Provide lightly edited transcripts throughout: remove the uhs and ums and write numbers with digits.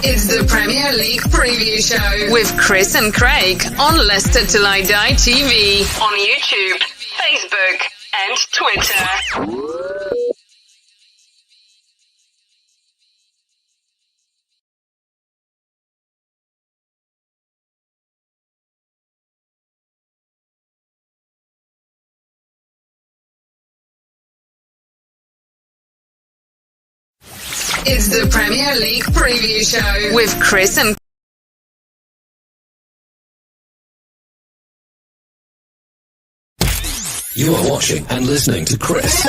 It's the Premier League Preview Show with Chris and Craig on Leicester Till I Die TV on YouTube, Facebook and Twitter. It's the Premier League Preview Show with Chris and You are watching and listening to Chris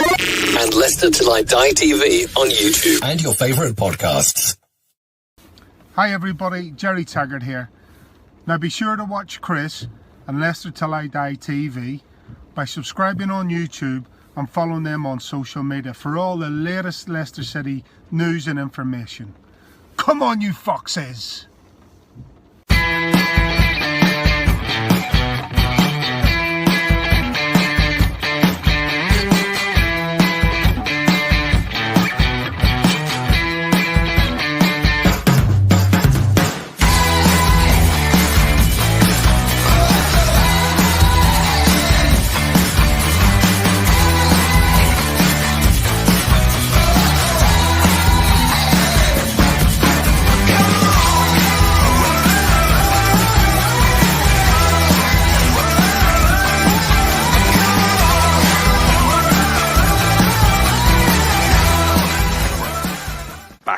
and Leicester Till I Die TV on YouTube and your favourite podcasts. Hi everybody, Jerry Taggart here. Now be sure to watch Chris and Leicester Till I Die TV by subscribing on YouTube and following them on social media for all the latest Leicester City news and information. Come on, you foxes!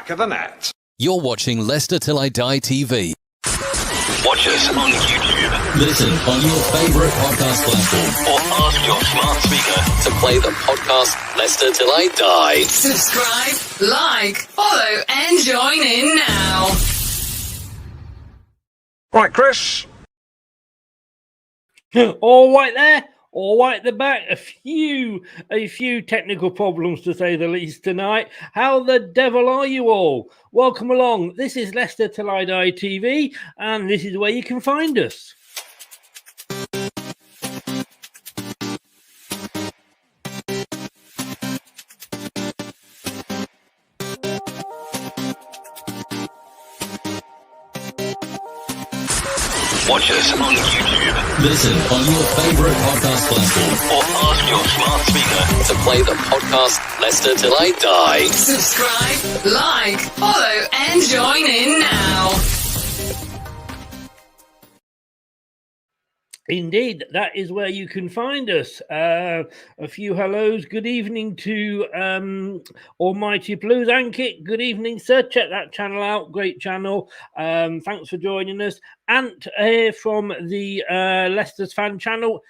Of the net. You're watching Leicester Till I Die TV. Watch us on YouTube. Listen on your favourite podcast platform. Or ask your smart speaker to play the podcast Leicester Till I Die. Subscribe, like, follow and join in now. Right, Chris. All right there. All right at the back, a few technical problems to say the least tonight. How the devil are you all? Welcome along. This is Leicester Till I Die TV, and this is where you can find us. Watch us on YouTube. Listen on your favourite podcast platform. Or ask your smart speaker to play the podcast Leicester Till I Die. Subscribe, like, follow and join in now. Indeed, that is where you can find us. A few hellos. Good evening to Almighty Blues Ankit. Good evening, sir. Check that channel out. Great channel. Thanks for joining us. Ant here from the Leicester's fan channel.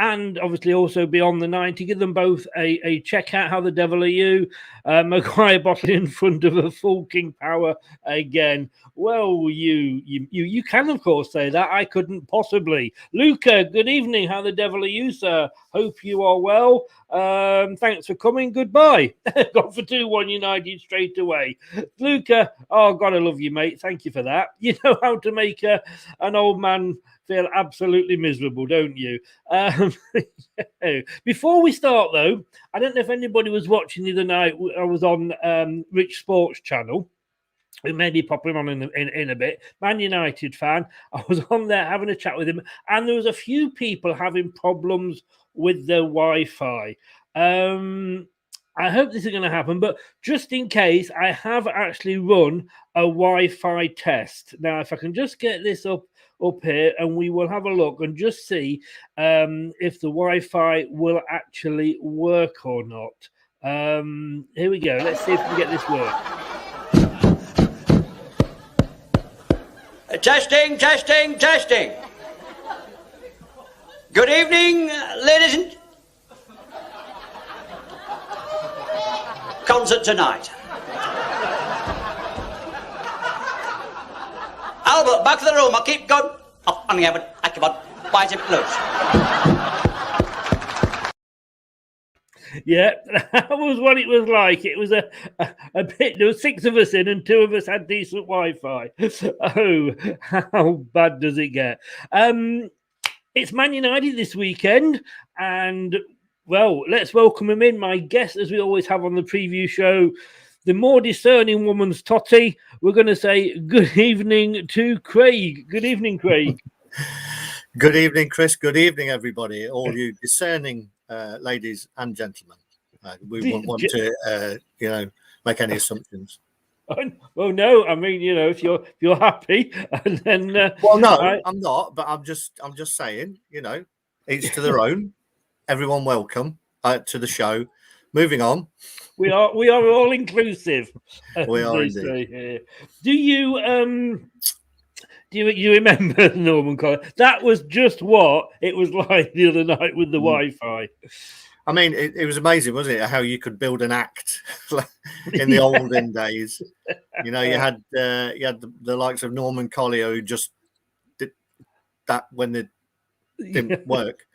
And obviously also Beyond the 90. Give them both a check out. How the devil are you? Maguire bottling in front of a full King Power again. Well, you can, of course, say that. I couldn't possibly. Luca, good evening. How the devil are you, sir? Hope you are well. Thanks for coming. Goodbye. Got for 2-1 United straight away. Luca, oh, God, I love you, mate. Thank you for that. You know how to make an old man feel absolutely miserable, don't you? Before we start, though, I don't know if anybody was watching the other night. I was on Rich Sports channel. It may be popping on in a bit. Man United fan. I was on there having a chat with him, and there was a few people having problems with their Wi-Fi. I hope this is going to happen, but just in case, I have actually run a Wi-Fi test. Now, if I can just get this up here, and we will have a look and just see if the Wi-Fi will actually work or not. Here we go. Let's see if we can get this work. Testing. Good evening, ladies and... Concert tonight. Albert, back to the room. I'll keep going. Oh, I haven't. I come on. Why is it close? Yeah, that was what it was like. It was a bit. There were 6 of us in, and 2 of us had decent Wi-Fi. Oh, how bad does it get? It's Man United this weekend, and well, let's welcome him in. My guest, as we always have on the preview show, the more discerning woman's Totty, we're going to say good evening to Craig. Good evening, Craig. Good evening, Chris. Good evening, everybody. All you discerning ladies and gentlemen. We won't want to, make any assumptions. Well, no. I mean, if you're happy, and then well, no, I'm not. But I'm just saying, each to their own. Everyone welcome to the show. Moving on. We are all inclusive. We are indeed. Do you remember Norman Collins? That was just what it was like the other night with the Wi-Fi. I mean, it was amazing, wasn't it? How you could build an act in the olden days. You had the likes of Norman Collier who just did that when it didn't work,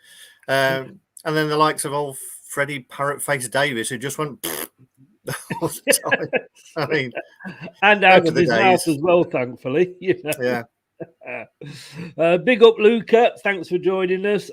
and then the likes of old Freddie Parrot-Face Davis who just went all the time. I mean, and out of his mouth as well, thankfully. Yeah. Big up, Luca. Thanks for joining us.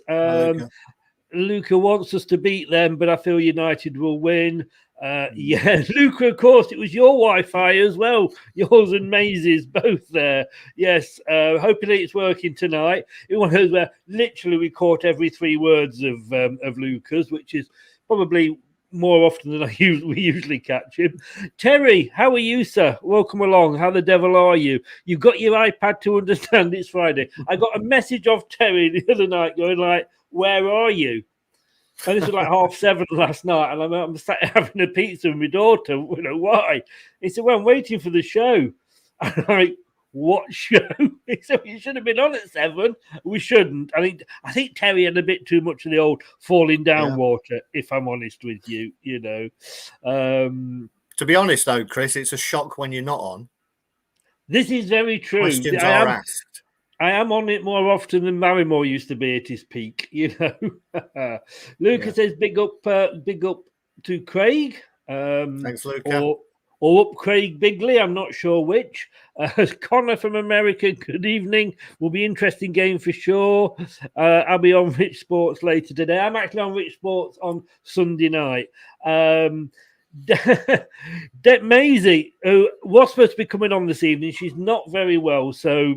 Luca wants us to beat them, but I feel United will win. Yeah, Luca, of course, it was your Wi-Fi as well. Yours and Maisie's both there. Yes, hopefully it's working tonight. It was where literally we caught every 3 words of Luca's, which is probably more often than we usually catch him. Terry, how are you, sir? Welcome along. How the devil are you? You've got your iPad to understand it's Friday. I got a message off Terry the other night going like, where are you? And this was like 7:30 last night, and I'm sat having a pizza with my daughter. Why? He said, well, I'm waiting for the show. I'm like, what show? He said, you should have been on at 7. We shouldn't. I think Terry had a bit too much of the old falling down water, if I'm honest with you, To be honest, though, Chris, it's a shock when you're not on. This is very true. Questions are asked. I am on it more often than Barrymore used to be at his peak, Luca says big up to Craig. Thanks, Luca. Or up Craig Bigley, I'm not sure which. Connor from America, good evening. Will be interesting game for sure. I'll be on Rich Sports later today. I'm actually on Rich Sports on Sunday night. Maisie, who was supposed to be coming on this evening, she's not very well, so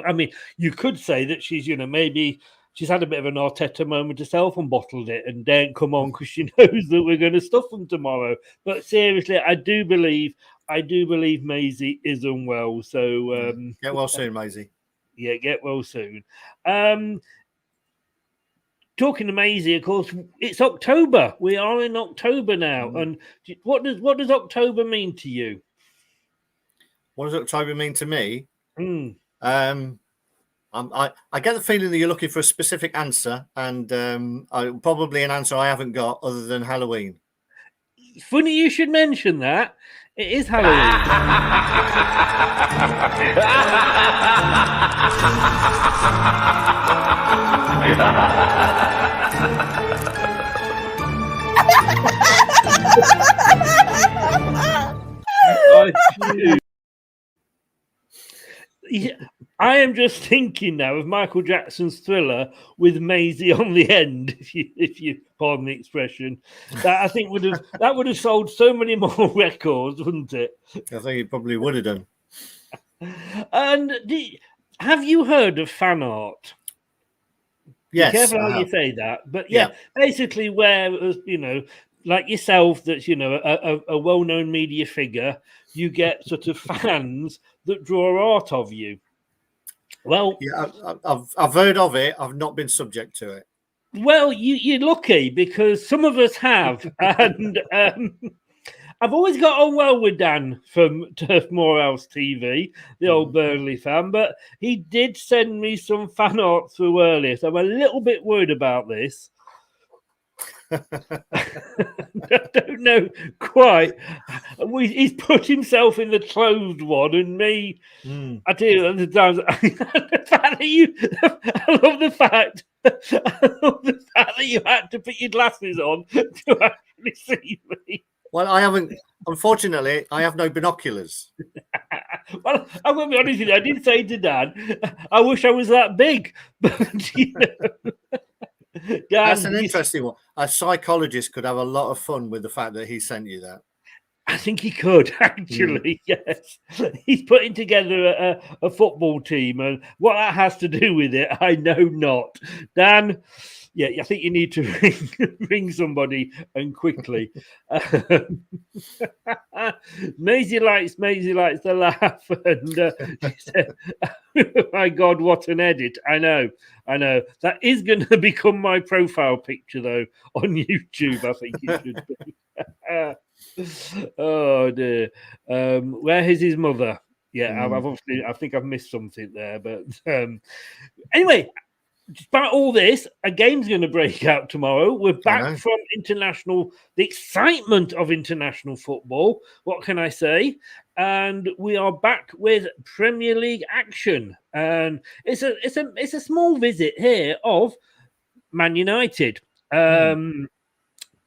I mean, you could say that she's, maybe she's had a bit of an Arteta moment herself and bottled it and daren't come on because she knows that we're going to stuff them tomorrow. But seriously, I do believe Maisie is unwell. So get well soon, Maisie. Yeah, get well soon. Talking to Maisie, of course, it's October. We are in October now. And what does October mean to you? What does October mean to me? I get the feeling that you're looking for a specific answer, and probably an answer I haven't got other than Halloween. Funny you should mention that. It is Halloween. I am just thinking now of Michael Jackson's Thriller with Maisie on the end, if you pardon the expression. That I think would have sold so many more records, wouldn't it? I think it probably would have done. And have you heard of fan art? Yes. Be careful how you say that, but basically, where like yourself, that's a well-known media figure, you get sort of fans that draw art of you. Well, yeah, I've heard of it. I've not been subject to it. Well, you're lucky because some of us have, and I've always got on well with Dan from Turf Morehouse TV, the old Burnley fan, but he did send me some fan art through earlier, so I'm a little bit worried about this. I don't know quite. He's put himself in the clothed one, and me. I tell you, the fact that you. I love the fact that you had to put your glasses on to actually see me. Well, I haven't. Unfortunately, I have no binoculars. Well, I'm going to be honest with you. I did say to Dan, I wish I was that big, but That's an interesting one. A psychologist could have a lot of fun with the fact that he sent you that. I think he could actually. Yes, he's putting together a football team, and what that has to do with it, I know not. Dan, yeah, I think you need to ring somebody and quickly. Maisie likes the laugh, and she said, oh my God, what an edit! I know. That is going to become my profile picture though on YouTube. I think it should be. Oh dear. Where is his mother? Yeah, I've obviously, I think I've missed something there, but anyway, despite all this, a game's going to break out tomorrow. We're back from the excitement of international football. What can I say? And we are back with Premier League action, and it's a small visit here of Man United.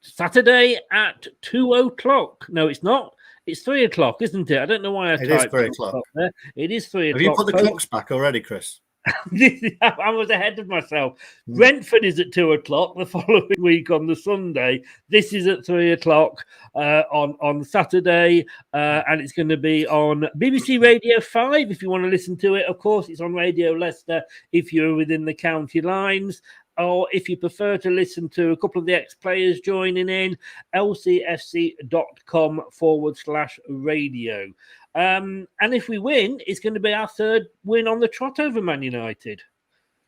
Saturday at 2:00. No, it's not. It's 3:00, isn't it? I don't know why I typed 3:00 there. It is 3:00. Have you put the clocks back already, Chris? I was ahead of myself. Brentford is at 2:00 the following week on the Sunday. This is at 3:00 on Saturday, and it's going to be on BBC Radio 5 if you want to listen to it. Of course, it's on Radio Leicester if you're within the county lines. Or if you prefer to listen to a couple of the ex-players joining in, lcfc.com/radio. And if we win, it's going to be our third win on the trot over Man United.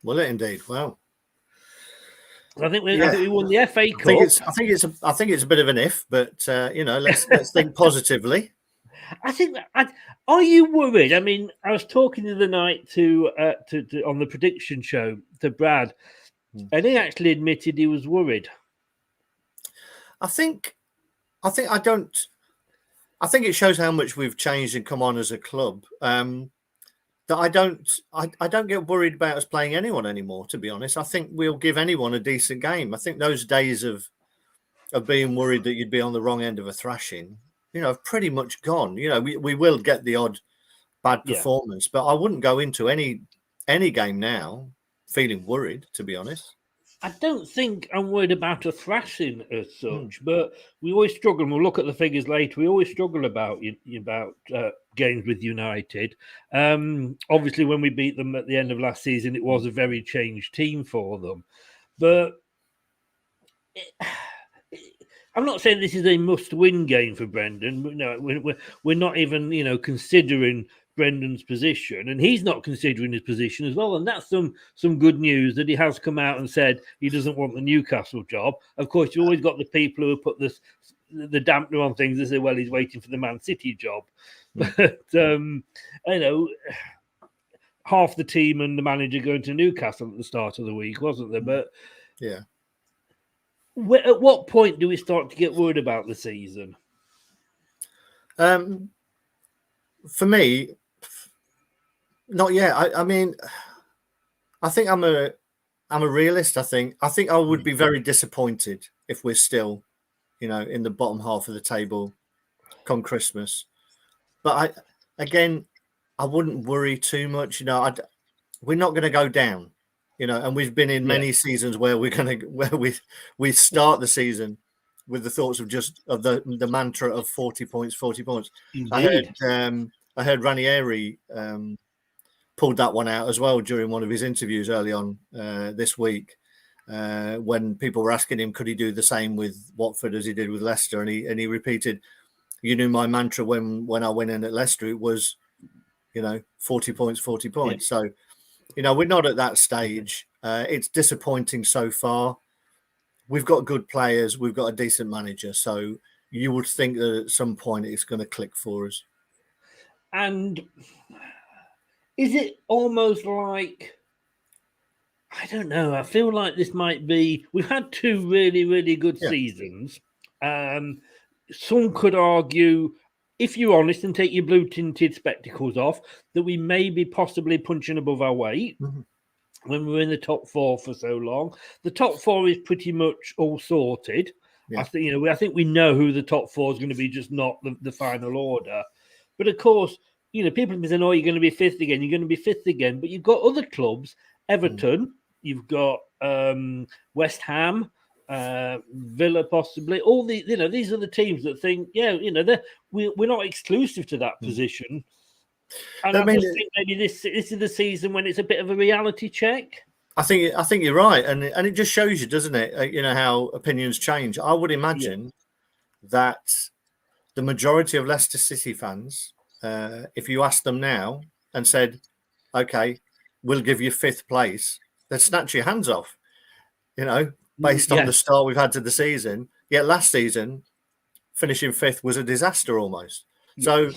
Will it indeed? Wow. I think we won the FA Cup. I think it's a bit of an if, but let's think positively. I think. Are you worried? I mean, I was talking the other night to on the prediction show to Brad. And he actually admitted he was worried. I think it shows how much we've changed and come on as a club. That I don't get worried about us playing anyone anymore, to be honest. I think we'll give anyone a decent game. I think those days of being worried that you'd be on the wrong end of a thrashing, have pretty much gone. We will get the odd bad performance, but I wouldn't go into any game now feeling worried, to be honest. I don't think I'm worried about a thrashing as such, but we always struggle. And we'll look at the figures later. We always struggle about games with United. Obviously, when we beat them at the end of last season, it was a very changed team for them. But I'm not saying this is a must-win game for Brendan. No, we're not even considering Brendan's position, and he's not considering his position as well. And that's some good news that he has come out and said he doesn't want the Newcastle job. Of course, you always got the people who put the dampener on things and say, well, he's waiting for the Man City job. But half the team and the manager going to Newcastle at the start of the week, wasn't there? But yeah, at what point do we start to get worried about the season? For me, not yet. I mean, I think I'm a realist. I think I would be very disappointed if we're still, in the bottom half of the table come Christmas. But I wouldn't worry too much. We're not going to go down. And we've been in many seasons where we start the season with the thoughts of the mantra of 40 points, 40 points. I heard Ranieri pulled that one out as well during one of his interviews early on this week, when people were asking him, could he do the same with Watford as he did with Leicester? And he repeated, my mantra when I went in at Leicester, it was, 40 points, 40 points. So, we're not at that stage. It's disappointing so far. We've got good players. We've got a decent manager. So you would think that at some point it's going to click for us. And is it almost like, I don't know, I feel like this might be, we've had two really, really good seasons. Some could argue, if you're honest and take your blue tinted spectacles off, that we may be possibly punching above our weight. Mm-hmm. When we were in the top four for so long. The top four is pretty much all sorted. Yeah. I think we know who the top four is going to be, just not the final order. But of course, people have been saying, "Oh, you're going to be fifth again. You're going to be fifth again." But you've got other clubs, Everton. You've got West Ham. Villa possibly. All the these are the teams that think, we're not exclusive to that position. And I just think maybe this is the season when it's a bit of a reality check. I think you're right, and it just shows you, doesn't it? How opinions change. I would imagine that the majority of Leicester City fans, if you asked them now and said, "Okay, we'll give you 5th place," they'd snatch your hands off. Based on the start we've had to the season. Yet last season, finishing 5th was a disaster almost. So.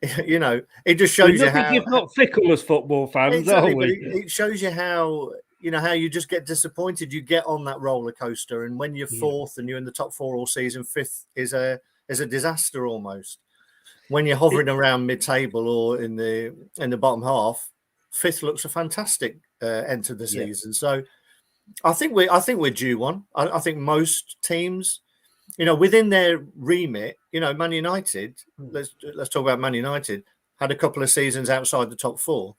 It just shows you how you're not fickle as football fans, exactly, are we? It shows you how how you just get disappointed. You get on that roller coaster, and when you're 4th and you're in the top 4 all season, 5th is a disaster almost. When you're hovering around mid-table or in the bottom half, 5th looks a fantastic end to the season. So I think we're due one. I think most teams. Within their remit, Man United, let's talk about Man United, had a couple of seasons outside the top 4.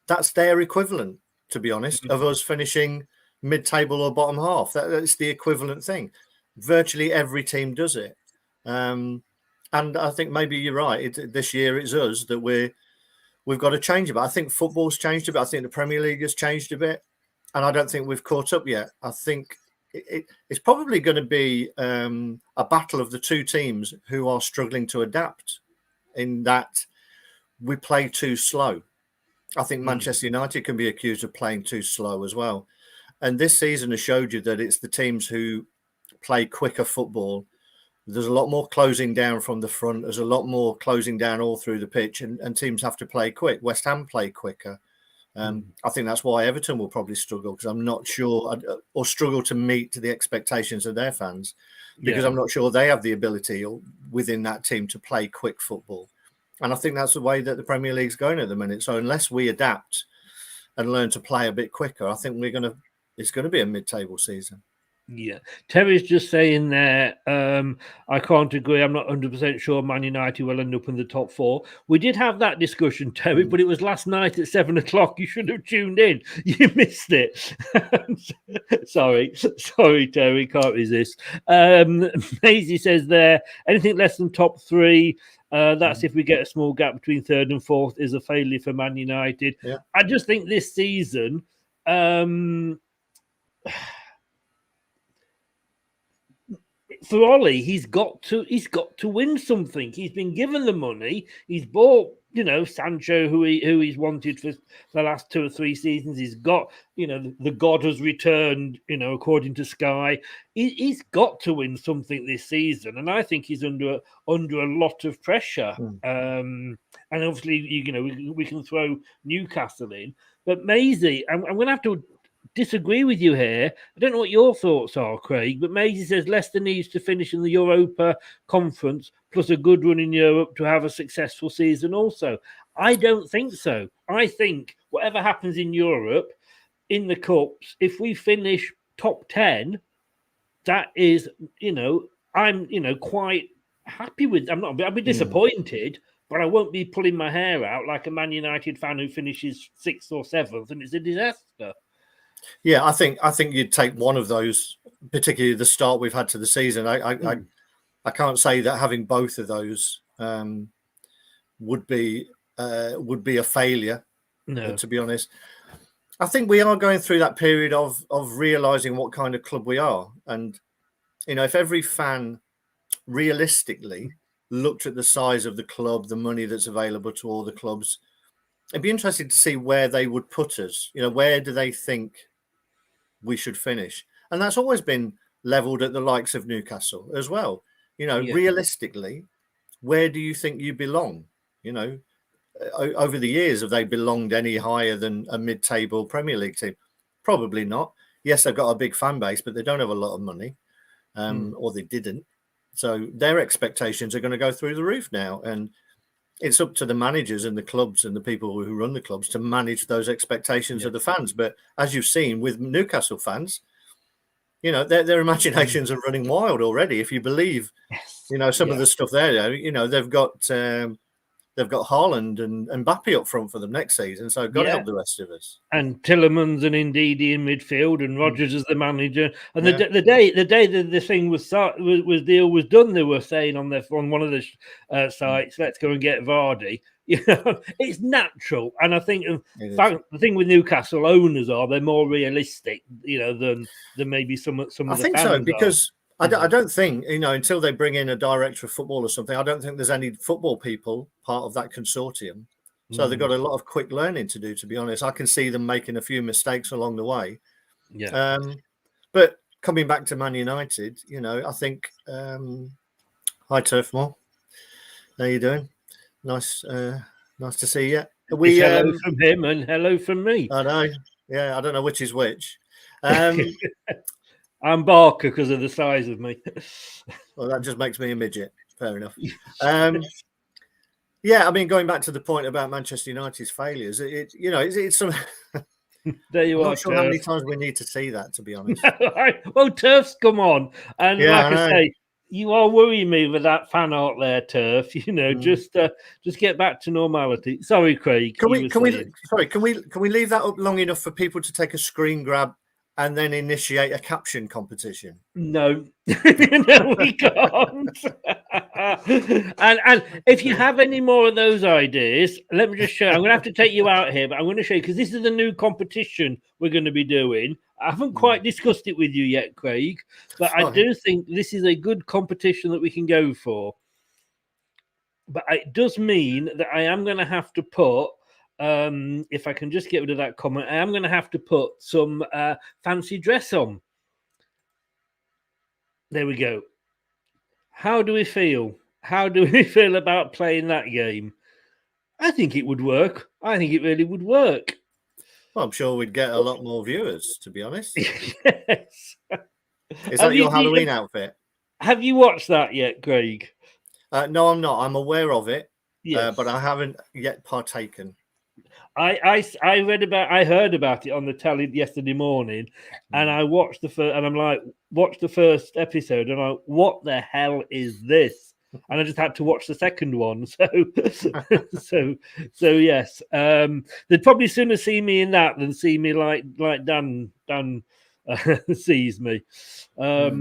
That's their equivalent, to be honest, of us finishing mid-table or bottom half. That's the equivalent thing. Virtually every team does it. And I think maybe you're right. This year it's us that we've got to change a bit. I think football's changed a bit. I think the Premier League has changed a bit. And I don't think we've caught up yet. I think it's probably going to be a battle of the two teams who are struggling to adapt, in that we play too slow. I think Manchester United can be accused of playing too slow as well. And this season has showed you that it's the teams who play quicker football. There's a lot more closing down from the front. There's a lot more closing down all through the pitch, and teams have to play quick. West Ham play quicker. I think that's why Everton will probably struggle, because I'm not sure, or struggle to meet the expectations of their fans, because I'm not sure they have the ability within that team to play quick football. And I think that's the way that the Premier League's going at the minute. So unless we adapt and learn to play a bit quicker, I think it's going to be a mid-table season. Yeah, Terry's just saying there, I can't agree. I'm not 100% sure Man United will end up in the top 4. We did have that discussion, Terry, but it was last night at 7 o'clock. You should have tuned in. You missed it. Sorry, Terry, can't resist. Maisie says there, anything less than top 3, that's if we get a small gap between 3rd and 4th, is a failure for Man United. Yeah. I just think this season... for Ollie, he's got to win something. He's been given the money. He's bought, Sancho, who he's wanted for the last 2 or 3 seasons. He's got, the God has returned, according to Sky. He's got to win something this season, and I think he's under a lot of pressure. And obviously, we can throw Newcastle in, but Maisie, I'm going to have to disagree with you here. I don't know what your thoughts are, Craig, but Maisie says Leicester needs to finish in the Europa Conference plus a good run in Europe to have a successful season also. I don't think so. I think whatever happens in Europe, in the Cups, if we finish top 10, that is, I'm, quite happy with. I'll be disappointed, but I won't be pulling my hair out like a Man United fan who finishes 6th or 7th and it's a disaster. Yeah, I think you'd take one of those, particularly the start we've had to the season. I can't say that having both of those would be a failure. No, to be honest. I think we are going through that period of realizing what kind of club we are, and if every fan realistically looked at the size of the club, the money that's available to all the clubs, it'd be interesting to see where they would put us. Where do they think we should finish? And that's always been levelled at the likes of Newcastle as well. Realistically, where do you think you belong? Over the years, have they belonged any higher than a mid-table Premier League team? Probably not. Yes, they've got a big fan base, but they don't have a lot of money, or they didn't. So their expectations are going to go through the roof now. And it's up to the managers and the clubs and the people who run the clubs to manage those expectations of the fans. But as you've seen with Newcastle fans, their imaginations are running wild already. If you believe, some of the stuff there, they've got they've got Haaland and Mbappe up front for them next season, so got to help the rest of us. And Tillemans and Ndidi in midfield, and Rodgers as the manager. And the day that the thing was deal was done, they were saying on one of the sites, "Let's go and get Vardy." It's natural, and I think the thing with Newcastle owners they're more realistic, than maybe some of the fans. I think so, because I don't think, until they bring in a director of football or something, I don't think there's any football people part of that consortium. So they've got a lot of quick learning to do, to be honest. I can see them making a few mistakes along the way. Yeah. But coming back to Man United, I think, hi, Turfmore. How you doing? Nice to see you. Hello from him and hello from me. I know. Yeah, I don't know which is which. I'm Barker because of the size of me. Well, that just makes me a midget. Fair enough. Yeah, I mean, going back to the point about Manchester United's failures, it's some. There you I'm are. not sure how many times we need to see that, to be honest. Well, Turf's come on, and like I say, you are worrying me with that fan art there, Turf. Just get back to normality. Sorry, Craig. Can we leave that up long enough for people to take a screen grab and then initiate a caption competition? No, no, we can't. and if you have any more of those ideas, let me just show. I'm going to have to take you out here, but I'm going to show you because this is the new competition we're going to be doing. I haven't quite discussed it with you yet, Craig, but I do think this is a good competition that we can go for. But it does mean that I am going to have to put, if I can just get rid of that comment, I am going to have to put some fancy dress on. There we go. How do we feel? How do we feel about playing that game? I think it would work. I think it really would work. Well, I'm sure we'd get a lot more viewers, to be honest. Yes. Is that your Halloween outfit? Have you watched that yet, Craig? No, I'm not. I'm aware of it, yes. But I haven't yet partaken. I heard about it on the telly yesterday morning, and I watched the first, and I'm like, watch the first episode, and I'm like, what the hell is this? And I just had to watch the second one. So yes, they'd probably sooner see me in that than see me like Dan sees me. But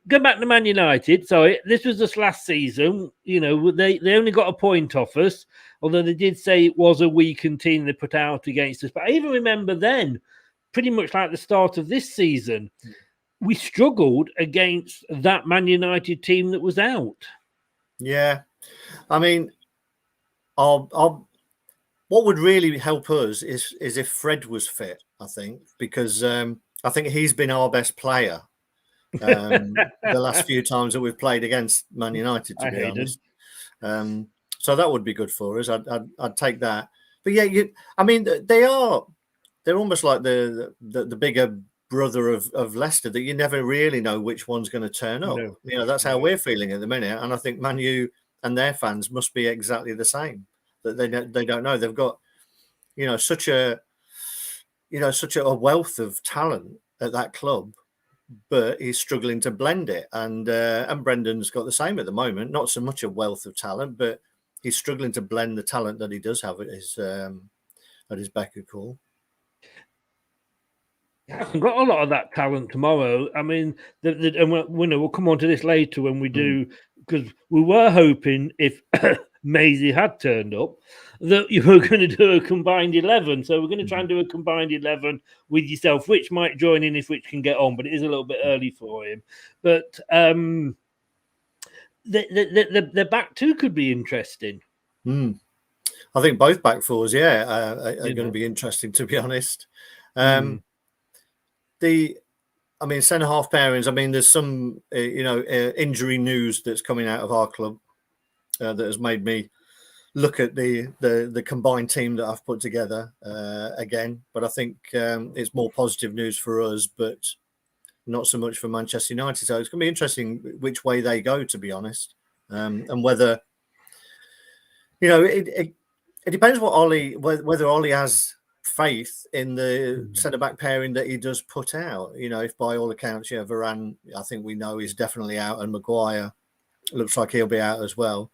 going back to Man United, so this was just last season. They only got a point off us, although they did say it was a weakened team they put out against us. But I even remember then, pretty much like the start of this season, we struggled against that Man United team that was out. Yeah, I mean, what would really help us is if Fred was fit, I think, because I think he's been our best player the last few times that we've played against Man United, to be honest. So that would be good for us. I'd take that. But yeah, they're almost like the bigger brother of Leicester, that you never really know which one's going to turn up. No. That's how we're feeling at the minute, and I think Man U and their fans must be exactly the same. That they don't know. They've got such a wealth of talent at that club, but he's struggling to blend it. And Brendan's got the same at the moment. Not so much a wealth of talent, but he's struggling to blend the talent that he does have at his beck and call. I've got a lot of that talent tomorrow. I mean, and we'll come on to this later when we do, because we were hoping if Maisie had turned up that you were going to do a combined 11. So we're going to try and do a combined 11 with yourself, which might join in if Which can get on, but it is a little bit early for him. But the back two could be interesting. I think both back fours, are going to be interesting, to be honest. Centre half pairings. There's some injury news that's coming out of our club that has made me look at the combined team that I've put together again. But I think it's more positive news for us, but not so much for Manchester United. So it's going to be interesting which way they go, to be honest, and whether it depends whether Ollie has faith in the centre-back pairing that he does put out. If by all accounts, Varane, I think we know, is definitely out, and Maguire looks like he'll be out as well.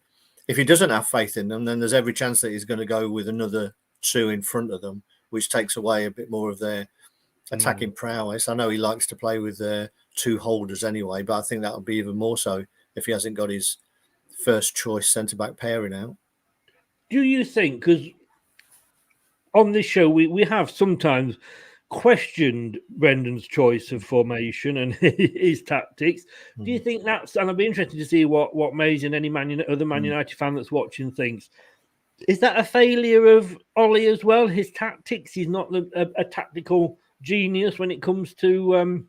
if he doesn't have faith in them, then there's every chance that he's going to go with another 2 in front of them, which takes away a bit more of their attacking prowess. I know he likes to play with 2 holders anyway, but I think that would be even more so if he hasn't got his first choice centre-back pairing out. Do you think, because on this show we have sometimes questioned Brendan's choice of formation and his tactics. Do you think that's, and I'd be interested to see what Maisie and any other Man United fan that's watching thinks, is that a failure of Ollie as well? His tactics, he's not a tactical genius when it comes to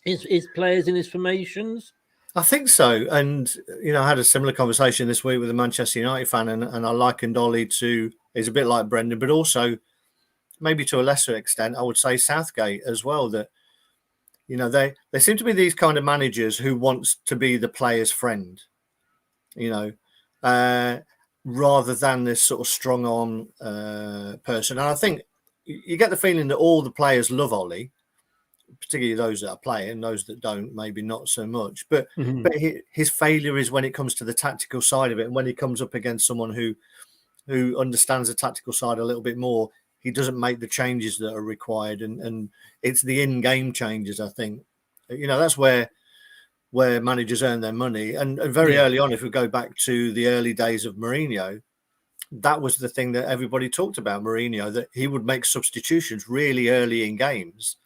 his players and his formations? I think so. And, I had a similar conversation this week with a Manchester United fan, and I likened Ollie to, he's a bit like Brendan, but also maybe to a lesser extent, I would say Southgate as well, that, they seem to be these kind of managers who wants to be the player's friend, rather than this sort of strong arm person. And I think you get the feeling that all the players love Ollie, particularly those that are playing, those that don't, maybe not so much. But his failure is when it comes to the tactical side of it, and when he comes up against someone who understands the tactical side a little bit more, he doesn't make the changes that are required, and it's the in-game changes. I think, that's where managers earn their money. And very early on, if we go back to the early days of Mourinho, that was the thing that everybody talked about Mourinho, that he would make substitutions really early in games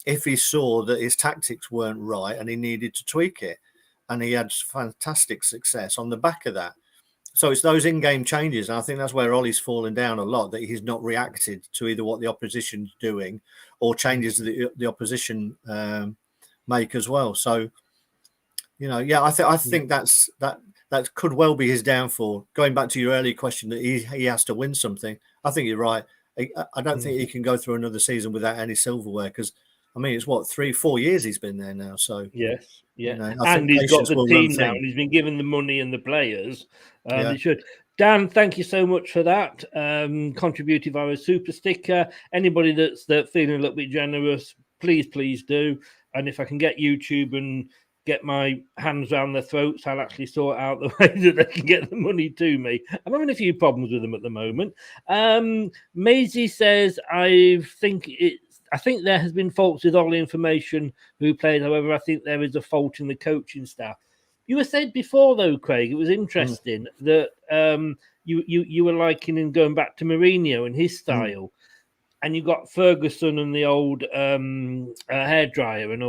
if he saw that his tactics weren't right and he needed to tweak it. And he had fantastic success on the back of that. So it's those in-game changes. And I think that's where Ollie's fallen down a lot, that he's not reacted to either what the opposition's doing or changes the opposition make as well. So, I think that could well be his downfall. Going back to your earlier question that he has to win something, I think you're right. I don't think he can go through another season without any silverware, because it's 3-4 years he's been there now. So yes, yeah, and he's got the team now, and he's been given the money and the players. He should. Dan, thank you so much for that. Contributed via a super sticker. Anybody that's feeling a little bit generous, please do. And if I can get YouTube and get my hands around their throats, I'll actually sort out the way that they can get the money to me. I'm having a few problems with them at the moment. Maisie says, I think there has been faults with Ollie information who played. However, I think there is a fault in the coaching staff. You were said before, though, Craig, it was interesting that you were liking and going back to Mourinho and his style. And you got Ferguson and the old hairdryer and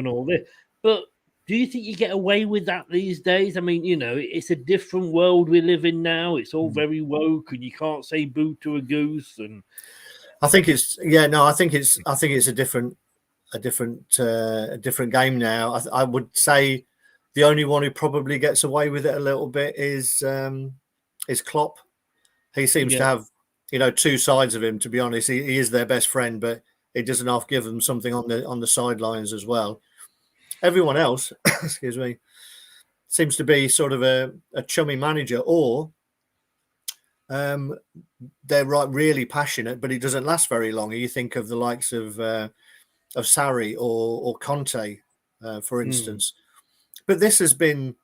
all this. But do you think you get away with that these days? It's a different world we live in now. It's all very woke, and you can't say boo to a goose. And I think it's a different game now. I would say the only one who probably gets away with it a little bit is Klopp. He seems to have, two sides of him. To be honest, he is their best friend, but he doesn't half give them something on the sidelines as well. Everyone else, excuse me, seems to be sort of a chummy manager, or they're really passionate, but it doesn't last very long. You think of the likes of Sarri or Conte, for instance. But this has been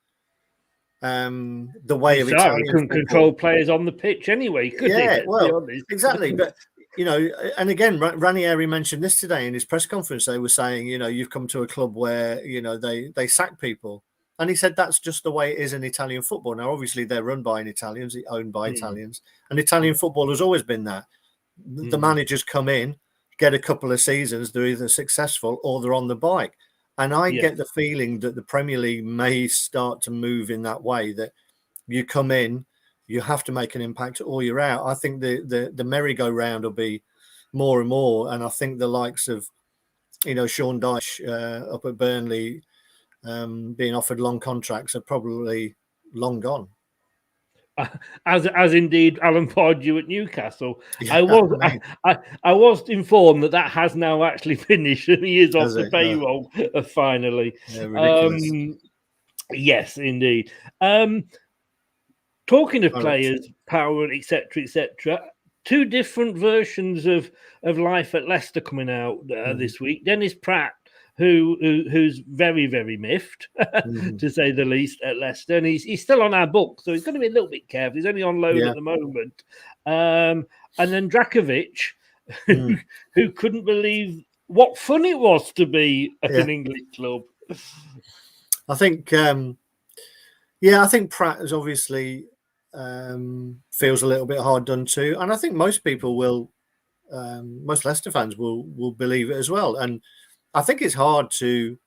the way of Italian couldn't control players on the pitch anyway, could he? Well, exactly. But and again, Ranieri mentioned this today in his press conference. They were saying, you've come to a club where they sack people, and he said that's just the way it is in Italian football. Now, obviously, they're run by Italians, owned by Italians, and Italian football has always been that. The managers come in, get a couple of seasons, they're either successful or they're on the bike. And I get the feeling that the Premier League may start to move in that way, that you come in, you have to make an impact or you're out. I think the merry-go-round will be more and more. And I think the likes of, Sean Dyche up at Burnley being offered long contracts are probably long gone. As indeed Alan Pardew at Newcastle. I was informed that has now actually finished, and he is off the payroll finally. Yeah, yes, indeed. Talking of players, power, etc., two different versions of life at Leicester coming out this week. Dennis Pratt who's very, very miffed, to say the least, at Leicester. And he's still on our book, so he's going to be a little bit careful. He's only on loan at the moment. And then Drakovic, who couldn't believe what fun it was to be at an English club. I think, I think Pratt is obviously feels a little bit hard done to, and I think most people will, most Leicester fans will believe it as well. And I think it's hard to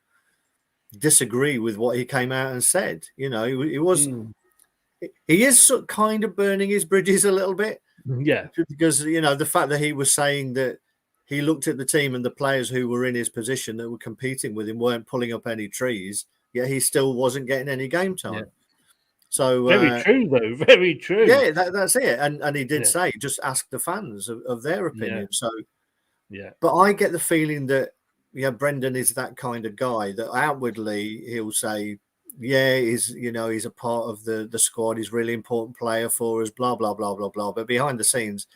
disagree with what he came out and said. You know, he is sort of kind of burning his bridges a little bit. Yeah, because the fact that he was saying that he looked at the team and the players who were in his position that were competing with him weren't pulling up any trees, yet he still wasn't getting any game time. Yeah. So very true, though. Very true. Yeah, that's it. And he did say, just ask the fans of their opinion. So, but I get the feeling that Brendan is that kind of guy that outwardly he'll say, he's a part of the squad. He's a really important player for us. Blah blah blah blah blah. But behind the scenes,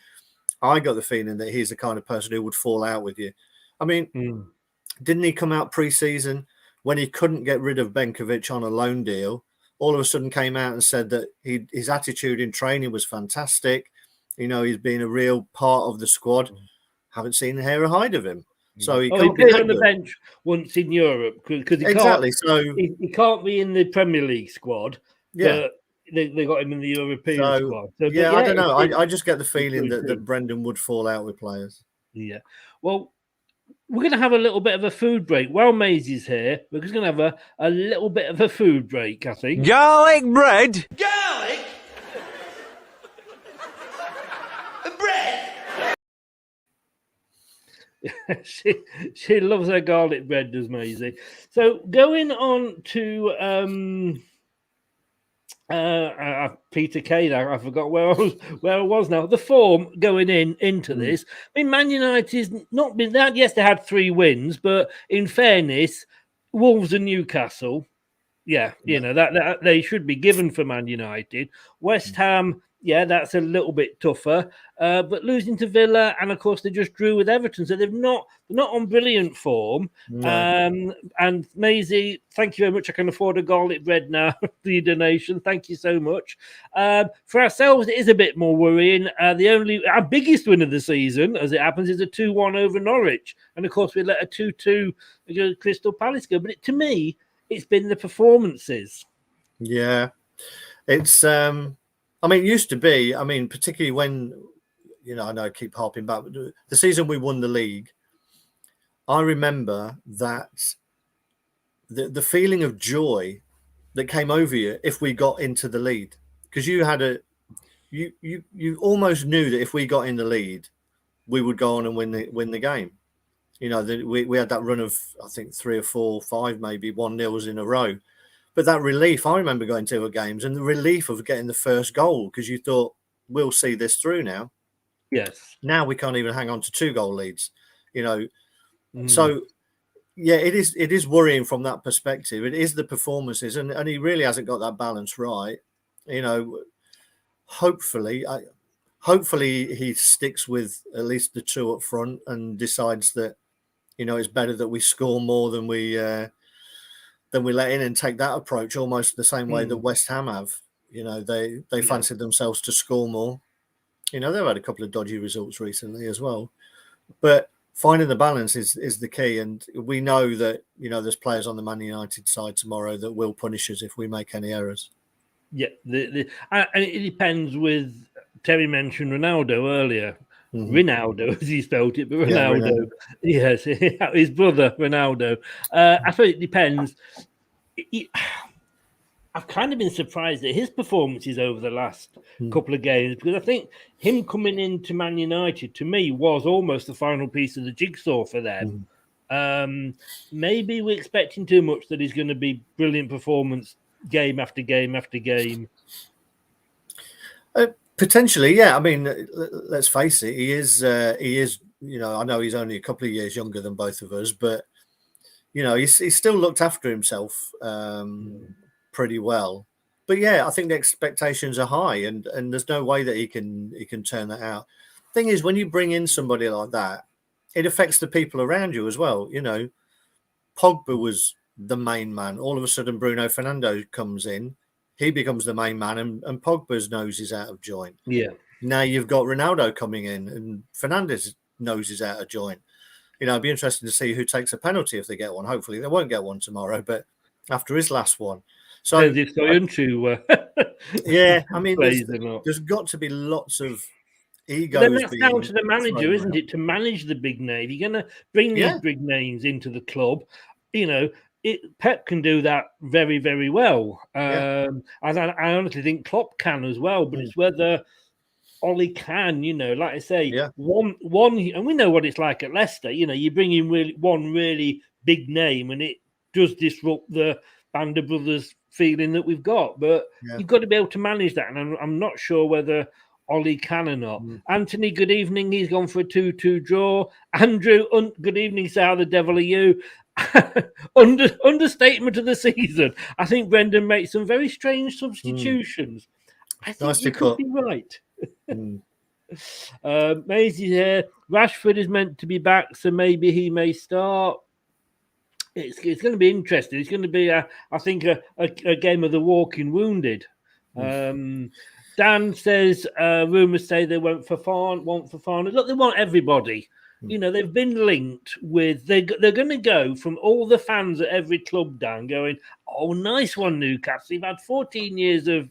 I got the feeling that he's the kind of person who would fall out with you. I mean, didn't he come out pre-season when he couldn't get rid of Benkovic on a loan deal? All of a sudden came out and said that his attitude in training was fantastic. He's been a real part of the squad. Haven't seen a hair or hide of him. So he can't played on the bench once in Europe because he can't be in the Premier League squad. Yeah. They got him in the European squad. So, I don't know. I just get the feeling that Brendan would fall out with players. Yeah. Well, we're going to have a little bit of a food break. While Maisie's here, we're just going to have a little bit of a food break, I think. Garlic bread? Garlic? Bread? She loves her garlic bread, does Maisie. So going on to Peter Kane, I forgot where I was now. The form going into this. I mean, Man United's not been that. Yes, they had 3 wins, but in fairness, Wolves and Newcastle, that they should be given for Man United. West Ham, that's a little bit tougher. But losing to Villa, and of course they just drew with Everton, so they're not on brilliant form. No. And Maisie, thank you very much. I can afford a garlic bread now. The donation, thank you so much. For ourselves, it is a bit more worrying. Our biggest win of the season, as it happens, is a 2-1 over Norwich, and of course we let a 2-2 against Crystal Palace go. But to me, it's been the performances. Yeah, it's. It used to be. Particularly when, I know I keep harping back, but the season we won the league, I remember that the feeling of joy that came over you if we got into the lead, because you had you almost knew that if we got in the lead, we would go on and win the game. We had that run of, I think, 3 or 4, 5, maybe 1-0s in a row. But that relief, I remember going to games and the relief of getting the first goal, because you thought, we'll see this through now. Yes. Now we can't even hang on to 2-goal leads, So, it is worrying from that perspective. It is the performances, and he really hasn't got that balance right. Hopefully he sticks with at least the 2 up front and decides that, it's better that we score more than we let in, and take that approach almost the same way that West Ham have. They fancied themselves to score more. They've had a couple of dodgy results recently as well. But finding the balance is the key. And we know that, there's players on the Man United side tomorrow that will punish us if we make any errors. Yeah, and it depends with, Terry mentioned Ronaldo earlier. Ronaldo, as he spelled it, but Ronaldo. Yes, his brother, Ronaldo. I suppose it depends. I've kind of been surprised at his performances over the last couple of games, because I think him coming into Man United, to me, was almost the final piece of the jigsaw for them. Maybe we're expecting too much, that he's going to be brilliant performance game after game after game. Potentially, yeah. Let's face it. He is. I know he's only a couple of years younger than both of us, but he's still looked after himself pretty well. But yeah, I think the expectations are high, and there's no way that he can turn that out. Thing is, when you bring in somebody like that, it affects the people around you as well. Pogba was the main man. All of a sudden, Bruno Fernandes comes in. He becomes the main man, and Pogba's nose is out of joint. Yeah. Now you've got Ronaldo coming in, and Fernandes' nose is out of joint. It'd be interesting to see who takes a penalty if they get one. Hopefully, they won't get one tomorrow, but after his last one. So, yeah, I mean, there's got to be lots of egos. Then that's down to the manager, isn't it, to manage the big name? You're going to bring these big names into the club. Pep can do that very, very well. And I honestly think Klopp can as well, but it's whether Ollie can, like I say, one, and we know what it's like at Leicester. You bring in one really big name, and it does disrupt the Band of Brothers feeling that we've got. But you've got to be able to manage that, and I'm not sure whether Ollie can or not. Anthony, good evening. He's gone for a 2-2 draw. Andrew, good evening, sir. How the devil are you? Understatement of the season. I think Brendan makes some very strange substitutions. I think you could be right. Maisie here. Rashford is meant to be back, so maybe he may start. It's going to be interesting. It's going to be, I think, a game of the walking wounded. Dan says, rumours say they want Fofana. Look, they want everybody. They've been linked with. They're going to go from all the fans at every club, Dan, going, "Oh, nice one, Newcastle. You've had 14 years of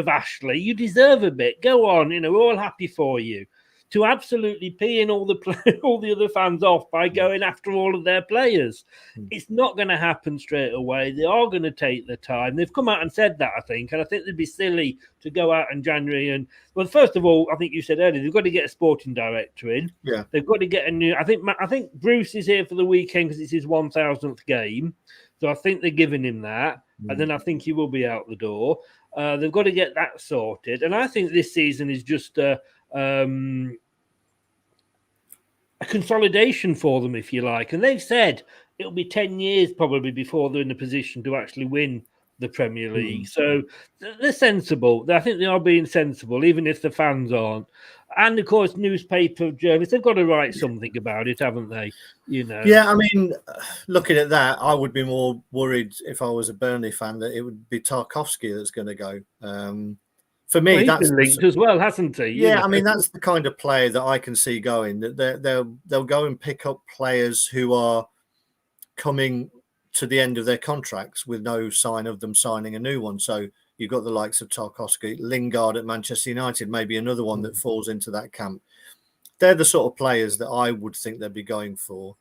Ashley. You deserve a bit. Go on. We're all happy for you." To absolutely peeing all the other fans off by going after all of their players. It's not going to happen straight away. They are going to take their time. They've come out and said that, I think, and I think they'd be silly to go out in January and, well, first of all, I think you said earlier, they've got to get a sporting director in. Yeah. They've got to get a new, I think Bruce is here for the weekend because it's his 1,000th game. So I think they're giving him that. And then I think he will be out the door. They've got to get that sorted. And I think this season is just a consolidation for them, if you like. And they've said it'll be 10 years probably before they're in a position to actually win the Premier League. So they're sensible. I think they are being sensible, even if the fans aren't. And, of course, newspaper journalists, they've got to write something about it, haven't they? Yeah, I mean, looking at that, I would be more worried if I was a Burnley fan that it would be Tarkowski that's going to go. For me, that's been linked as well, hasn't he? Yeah, I mean, that's the kind of player that I can see going. That they'll go and pick up players who are coming to the end of their contracts with no sign of them signing a new one. So you've got the likes of Tarkowski, Lingard at Manchester United, maybe another one that falls into that camp. They're the sort of players that I would think they'd be going for.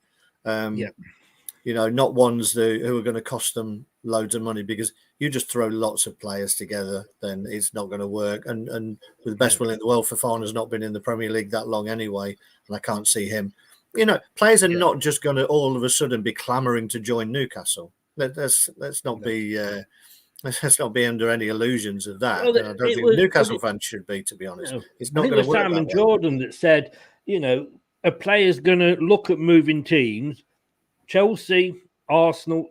Not ones who are going to cost them loads of money, because you just throw lots of players together, then it's not going to work. And with the best will in the world, Fofana's not been in the Premier League that long anyway, and I can't see him. Players are not just going to all of a sudden be clamouring to join Newcastle. Let's not be under any illusions of that. Well, I don't think Newcastle fans should be, to be honest. It's not going to work. Simon Jordan that said, a player's going to look at moving teams. Chelsea, Arsenal,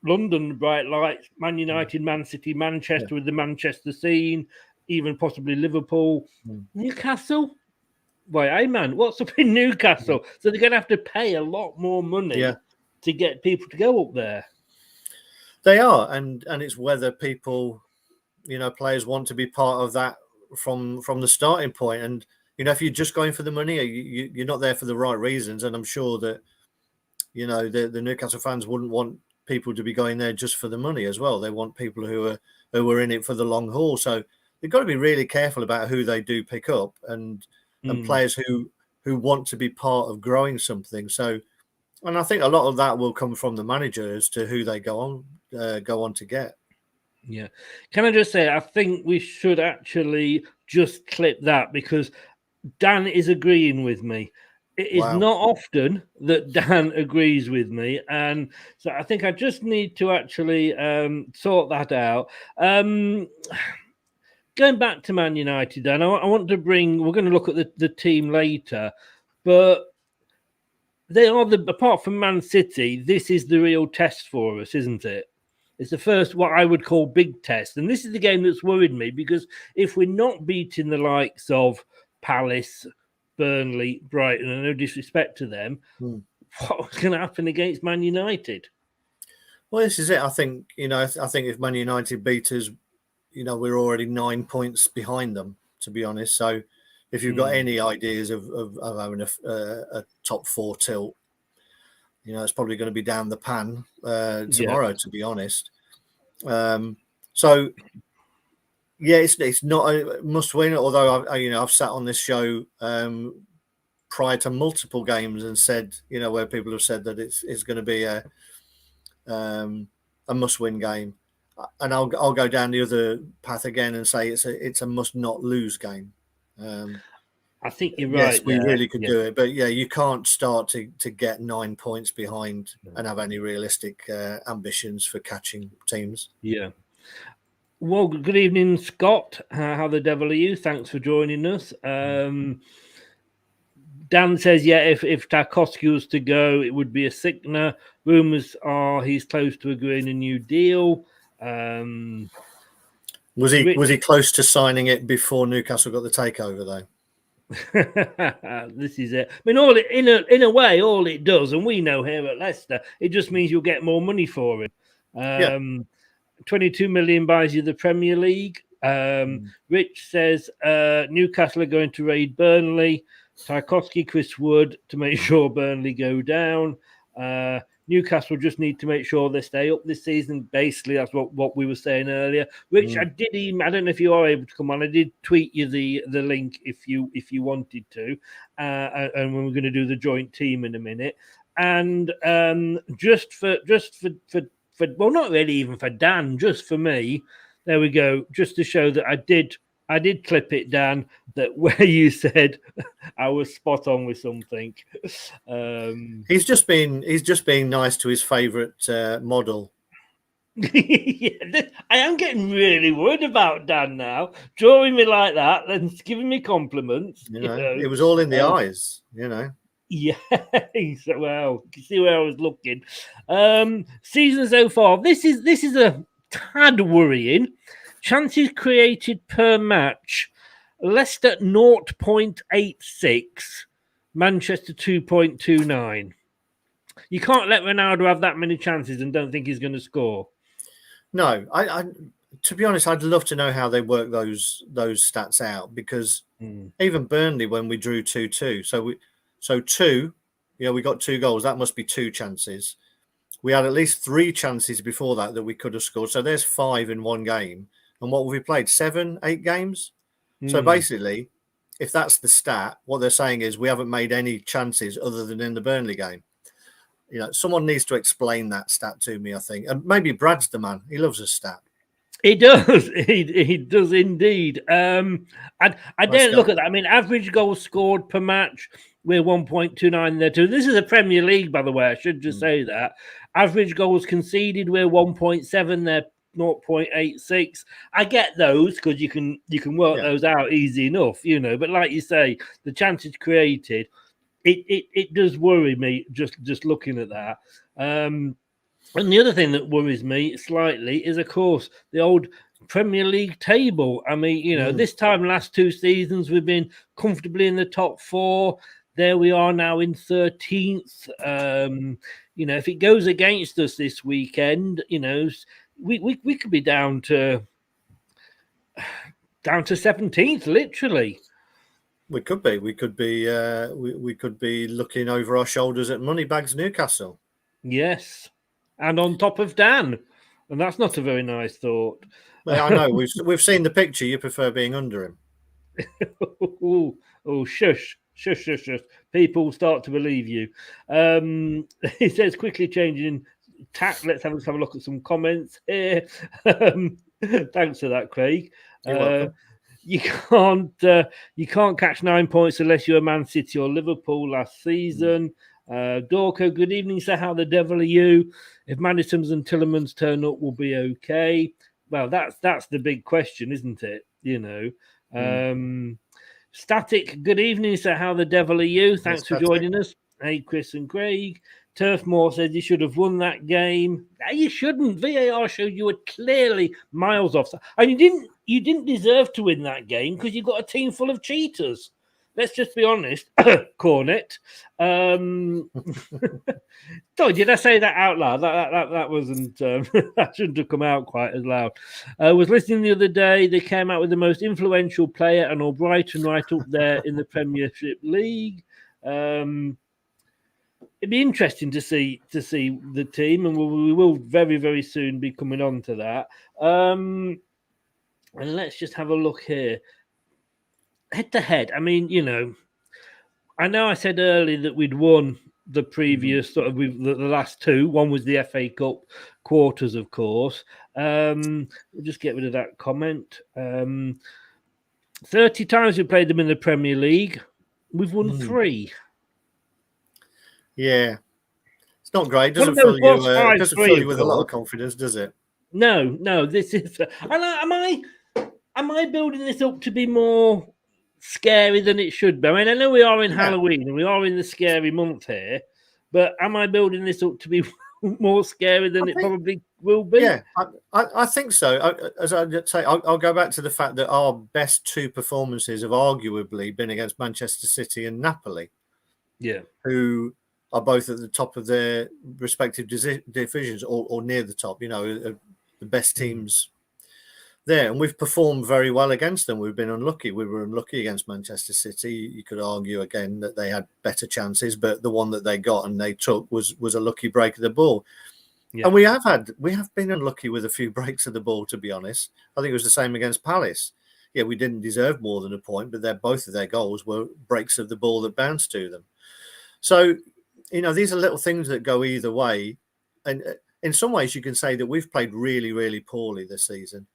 London, bright lights, Man United, Man City, Manchester with the Manchester scene, even possibly Liverpool. Newcastle? Why, hey man, what's up in Newcastle? So they're going to have to pay a lot more money to get people to go up there. They are, and it's whether people, players want to be part of that from the starting point. And, if you're just going for the money, you're not there for the right reasons. And I'm sure that, the Newcastle fans wouldn't want people to be going there just for the money as well. They want people who are in it for the long haul. So they've got to be really careful about who they do pick up and players who want to be part of growing something. So, and I think a lot of that will come from the manager as to who they go on to get. Yeah. Can I just say, I think we should actually just clip that, because Dan is agreeing with me. It is not often that Dan agrees with me. And so I think I just need to actually sort that out. Going back to Man United, Dan, I want to we're going to look at the team later, but they are apart from Man City, this is the real test for us, isn't it? It's the first, what I would call, big test. And this is the game that's worried me, because if we're not beating the likes of Palace, Burnley, Brighton, and no disrespect to them, what was going to happen against Man United. Well, this is it. I think, I think if Man United beat us, we're already 9 points behind them, to be honest. So if you've got any ideas of having a top 4 tilt, it's probably going to be down the pan tomorrow, to be honest. So, yeah, it's not a must win, although I've sat on this show prior to multiple games and said, where people have said that it's going to be a must-win game, and I'll go down the other path again and say it's a must-not-lose game. I think you're right. Yes, we really could do it, but yeah, you can't start to get 9 points behind and have any realistic ambitions for catching teams. Yeah. Well, good evening, Scott. How the devil are you? Thanks for joining us. Dan says, yeah, if Tarkowski was to go, it would be a sickener. Rumours are he's close to agreeing a new deal. Was he close to signing it before Newcastle got the takeover, though? This is it. I mean, in a way, all it does, and we know here at Leicester, it just means you'll get more money for him. 22 million buys you the Premier League. Rich says Newcastle are going to raid Burnley. Tarkowski, Chris Wood to make sure Burnley go down. Newcastle just need to make sure they stay up this season. Basically, that's what we were saying earlier. Which I did email. I don't know if you are able to come on. I did tweet you the link if you wanted to, and we're going to do the joint team in a minute. And just for well, not really even for Dan, just for me. There we go. Just to show that I did clip it, Dan, that where you said I was spot on with something. He's just being nice to his favourite model. I am getting really worried about Dan now, drawing me like that and giving me compliments. It was all in the eyes, Yeah, well, you see where I was looking. Season so far, this is a tad worrying. Chances created per match: Leicester 0.86, Manchester 2.29. You can't let Ronaldo have that many chances and don't think he's going to score. No, I to be honest, I'd love to know how they work those stats out, because even Burnley, when we drew 2-2, so two, we got 2 goals. That must be 2 chances. We had at least 3 chances before that we could have scored. So there's 5 in one game. And what have we played? 7, 8 games? So basically, if that's the stat, what they're saying is we haven't made any chances other than in the Burnley game. Someone needs to explain that stat to me, I think. And maybe Brad's the man. He loves a stat. He does. He does indeed. I didn't look at that. I mean, average goals scored per match, we're 1.29 there too. This is a Premier League, by the way. I should just say that. Average goals conceded, we're 1.7 there. 0.86. I get those because you can work those out easy enough, But like you say, the chances created, it does worry me just looking at that. And the other thing that worries me slightly is, of course, the old Premier League table. I mean, this time last 2 seasons we've been comfortably in the top 4. There we are now in 13th. If it goes against us this weekend, we could be down to 17th, literally. We could be. We could be looking over our shoulders at Moneybags Newcastle. Yes, and on top of Dan, and that's not a very nice thought. I know. We've seen the picture. You prefer being under him. Oh, shush. People start to believe you. He says, quickly changing tack. Let's have a look at some comments here. Thanks for that, Craig. You're welcome. You can't catch 9 points unless you're Man City or Liverpool last season. Dorco, good evening. So how the devil are you? If Madison's and Tillermans turn up, we'll be okay. Well, that's the big question, isn't it? Static, good evening. So how the devil are you? Thanks for joining us. Hey, Chris and Craig. Turfmore says you should have won that game. You shouldn't. VAR showed you were clearly miles off. And you didn't deserve to win that game because you got a team full of cheaters. let's just be honest, Cornet. Sorry, did I say that out loud? That wasn't that shouldn't have come out quite as loud. I was listening the other day. They came out with the most influential player, and Albrighton right up there in the Premiership League. It'd be interesting to see the team, and we will very, very soon be coming on to that. And let's just have a look here. Head to head. I mean, I know I said earlier that we'd won the previous sort of the last two. One was the FA Cup quarters, of course. We'll just get rid of that comment. 30 times we played them in the Premier League. We've won 3. Yeah, it's not great. It doesn't fill you with a lot of confidence, does it? No. This is. Am I building this up to be more scary than it should be? I mean, I know we are in Halloween and we are in the scary month here, but am I building this up to be more scary than it probably will be? Yeah, I think so. As I say, I'll go back to the fact that our best 2 performances have arguably been against Manchester City and Napoli. Yeah, who are both at the top of their respective divisions or near the top, the best teams there. And we've performed very well against them. We've been unlucky. We were unlucky against Manchester City. You could argue again that they had better chances, but the one that they got and they took was a lucky break of the ball. Yeah. And we have been unlucky with a few breaks of the ball, to be honest. I think it was the same against Palace. Yeah, we didn't deserve more than a point, but both of their goals were breaks of the ball that bounced to them. So, these are little things that go either way. And in some ways, you can say that we've played really, really poorly this season.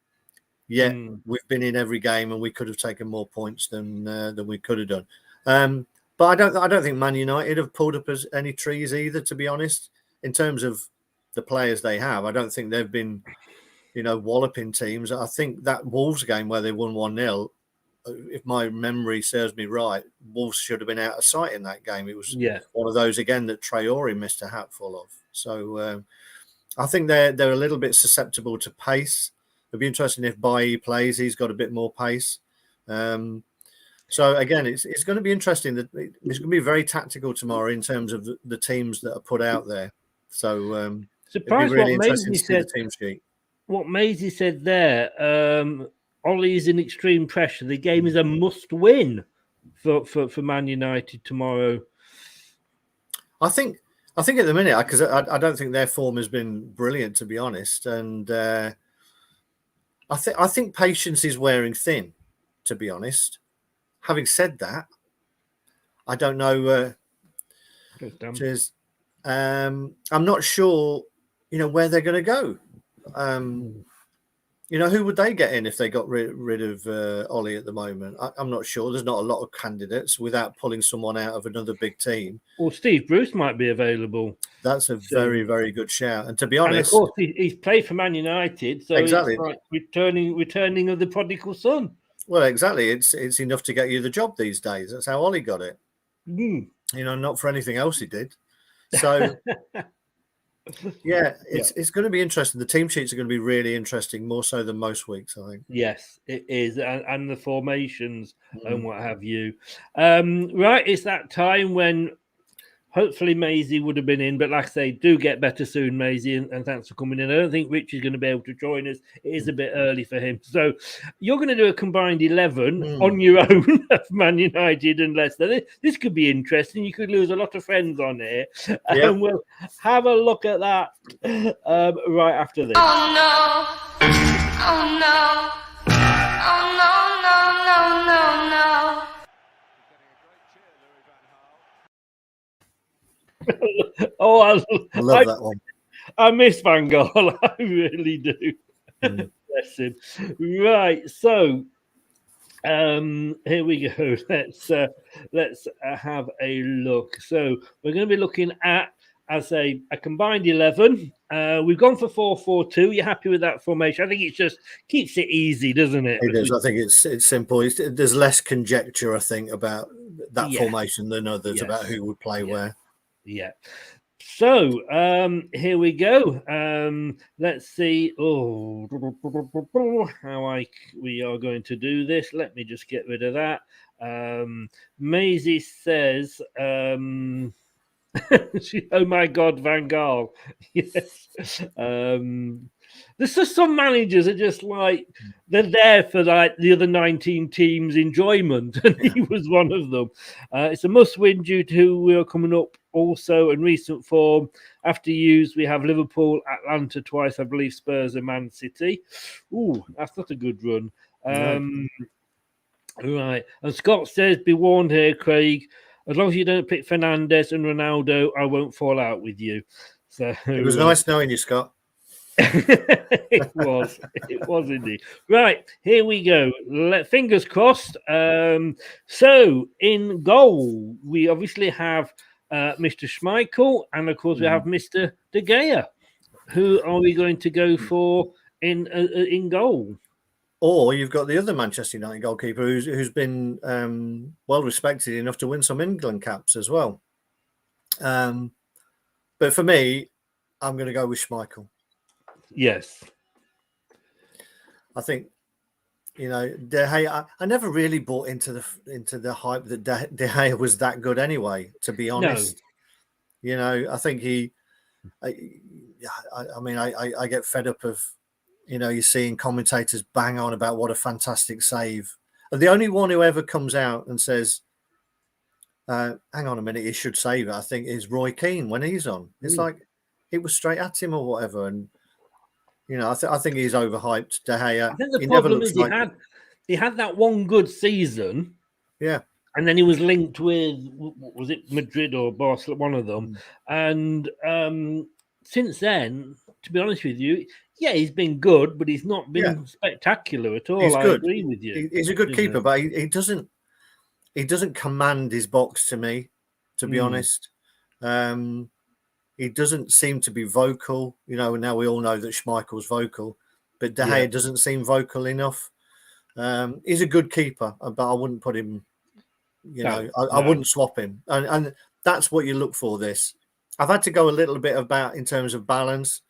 Yet we've been in every game and we could have taken more points than we could have done. But I don't think Man United have pulled up any trees either, to be honest. In terms of the players they have, I don't think they've been, walloping teams. I think that Wolves game where they won 1-0, if my memory serves me right, Wolves should have been out of sight in that game. It was one of those again that Traore missed a hatful of. So I think they're a little bit susceptible to pace. It'd be interesting if Bailly plays. He's got a bit more pace. So again, it's going to be interesting. That it's going to be very tactical tomorrow in terms of the teams that are put out there. So surprised it'd be really what interesting Maisie to see said. the team sheet. What Maisie said there. Ollie is in extreme pressure. The game is a must-win for Man United tomorrow. I think at the minute, because I don't think their form has been brilliant, to be honest, and I think patience is wearing thin, to be honest. Having said that, I don't know. I'm not sure, where they're going to go. Who would they get in if they got rid of Ollie at the moment? I'm not sure. There's not a lot of candidates without pulling someone out of another big team. Well, Steve Bruce might be available. That's a very, very good shout. And to be honest, and of course, he's played for Man United, so exactly. It's like returning of the prodigal son. Well, exactly. It's enough to get you the job these days. That's how Ollie got it. Not for anything else he did. So. Yeah, it's going to be interesting. The team sheets are going to be really interesting, more so than most weeks, I think. Yes, it is, and the formations and what have you. Right, it's that time when hopefully Maisie would have been in, but like I say, do get better soon, Maisie, and thanks for coming in. I don't think Rich is going to be able to join us. It is a bit early for him. So you're going to do a combined 11 on your own of Man United and Leicester. This could be interesting. You could lose a lot of friends on here. And we'll have a look at that right after this. Oh, no. Oh, no. Oh, no, no, no, no, no. I love that one. I miss Van Gaal. I really do. Bless him. Right, so here we go. Let's have a look. So we're going to be looking at as a combined 11. We've gone for 4-4-2. You happy with that formation? I think it just keeps it easy, doesn't it? It does. I think it's simple. There's less conjecture, I think, about that formation than others about who would play where. Yeah. So here we go. Let's see. How we are going to do this. Let me just get rid of that. Maisie says, oh my God, Van Gaal. Yes. There's just some managers are just like, they're there for like the other 19 teams' enjoyment, and he was one of them. It's a must-win due to who we are coming up also in recent form. After use, we have Liverpool, Atlanta twice, I believe, Spurs and Man City. Ooh, that's not a good run. Right. And Scott says, be warned here, Craig. As long as you don't pick Fernandes and Ronaldo, I won't fall out with you. So It was nice knowing you, Scott. It was indeed. Right, here we go. Fingers crossed. So in goal, we obviously have Mr. Schmeichel, and of course we have Mr. De Gea. Who are we going to go for in goal? Or you've got the other Manchester United goalkeeper who's been well respected enough to win some England caps as well. But for me, I'm going to go with Schmeichel. Yes. I think, you know, De Gea, I never really bought into the hype that De Gea was that good anyway, to be honest. No. You know, I think I get fed up of, you know, you're seeing commentators bang on about what a fantastic save. And the only one who ever comes out and says, hang on a minute, he should save it, I think, is Roy Keane when he's on. It's like it was straight at him or whatever. And, you know, I think he's overhyped. De Gea. I think the problem is he had that one good season. Yeah. And then he was linked with, was it Madrid or Barcelona, one of them. And since then, to be honest with you, yeah, he's been good, but he's not been spectacular at all. I agree with you. He's a good keeper, but he doesn't command his box to me, to be honest. He doesn't seem to be vocal. You know, now we all know that Schmeichel's vocal, but De Gea doesn't seem vocal enough. He's a good keeper, but I wouldn't put him, you know, I wouldn't swap him. And that's what you look for this. I've had to go a little bit about in terms of balance,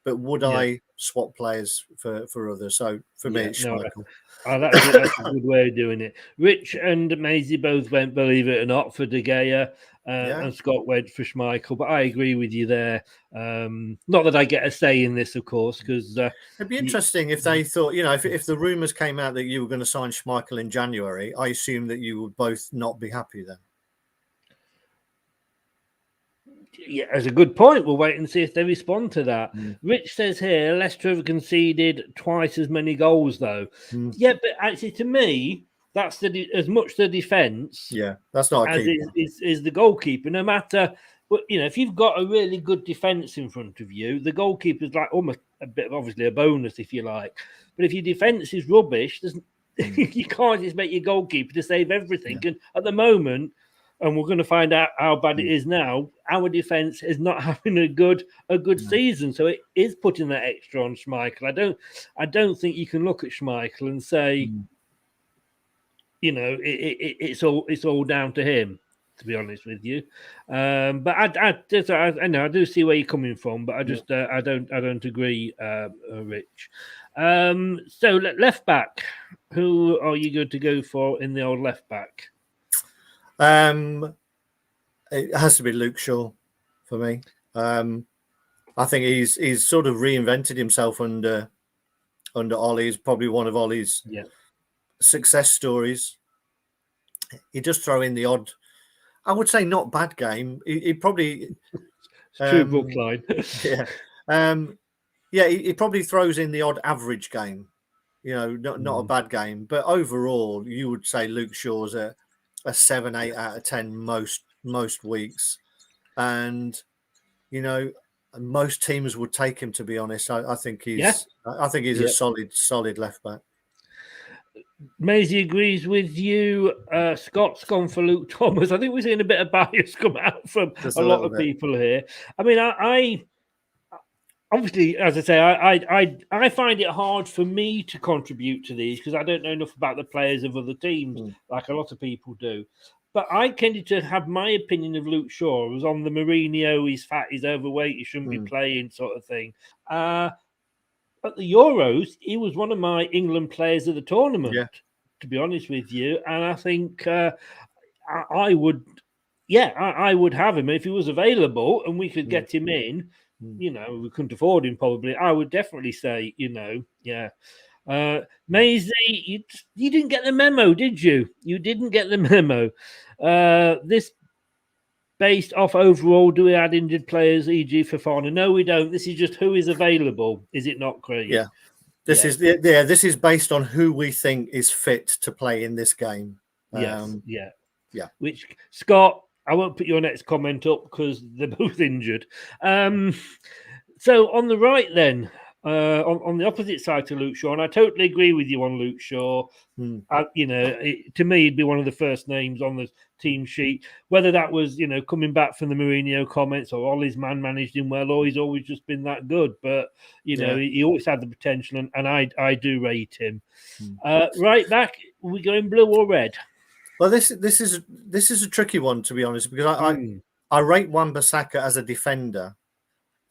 but would I swap players for others? So for me, it's Schmeichel. That's a good way of doing it. Rich and Maisie both went, believe it or not, for De Gea, and Scott went for Schmeichel. But I agree with you there. Not that I get a say in this, of course, because it'd be interesting if they thought, you know, if the rumours came out that you were going to sign Schmeichel in January, I assume that you would both not be happy then. Yeah, that's a good point. We'll wait and see if they respond to that. Rich says here, Leicester have conceded twice as many goals, though. Yeah, but actually, to me, that's as much the defence. Yeah, that's not as is the goalkeeper. No matter, you know, if you've got a really good defence in front of you, the goalkeeper's like almost a bit of obviously a bonus, if you like. But if your defence is rubbish, you can't expect your goalkeeper to save everything. And at the moment, and we're going to find out how bad it is now, our defence is not having a good season. So it is putting that extra on Schmeichel. I don't think you can look at Schmeichel and say, you know, it's all down to him, to be honest with you. But I know I do see where you're coming from, but I just I don't agree, Rich. So left back, who are you going to go for in the old left back? It has to be Luke Shaw for me. I think he's sort of reinvented himself under Ollie. He's probably one of Ollie's success stories. He does throw in the odd, I would say, not bad game. He probably true book line. He probably throws in the odd average game. You know, not a bad game, but overall, you would say Luke Shaw's a 7, 8 out of 10 most weeks, and you know most teams would take him. To be honest, I think he's a solid left back. Maisie agrees with you. Scott's gone for Luke Thomas. I think we're seeing a bit of bias come out from a lot of people here. I mean, I obviously, as I say, I find it hard for me to contribute to these because I don't know enough about the players of other teams like a lot of people do. But I tended to have my opinion of Luke Shaw. It was on the Mourinho, he's fat, he's overweight, he shouldn't be playing sort of thing. At the Euros, he was one of my England players of the tournament. to be honest with you. And I think I would, I would have him if he was available and we could get him in. We couldn't afford him probably. I would definitely say, Maisie, you didn't get the memo, did you? You didn't get the memo. This based off overall, do we add injured players, e.g. Fofana? No, we don't. This is just who is available. Is it not, Craig? Yeah. This is based on who we think is fit to play in this game. Yeah. Which, Scott, I won't put your next comment up because they're both injured. So on the right then, on the opposite side to Luke Shaw, and I totally agree with you on Luke Shaw. To me, he'd be one of the first names on the team sheet. Whether that was, coming back from the Mourinho comments or Ollie's man managed him well, or he's always just been that good. But, he always had the potential, and I do rate him. Right back, are we going blue or red? Well, this is a tricky one, to be honest, because I rate Wan-Bissaka as a defender.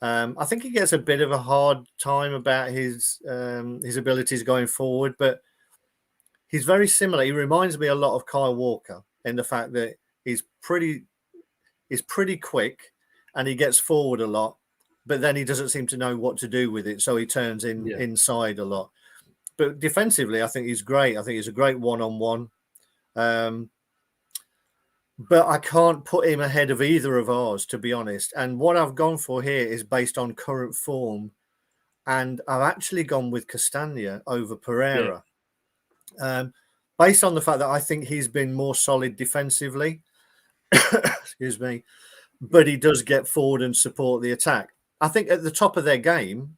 I think he gets a bit of a hard time about his abilities going forward, but he's very similar. He reminds me a lot of Kyle Walker in the fact that he's pretty quick and he gets forward a lot, but then he doesn't seem to know what to do with it, so he turns inside a lot. But defensively, I think he's great. I think he's a great one-on-one. But I can't put him ahead of either of ours, to be honest. And what I've gone for here is based on current form. And I've actually gone with Castagna over Pereira. Based on the fact that I think he's been more solid defensively. Excuse me. But he does get forward and support the attack. I think at the top of their game,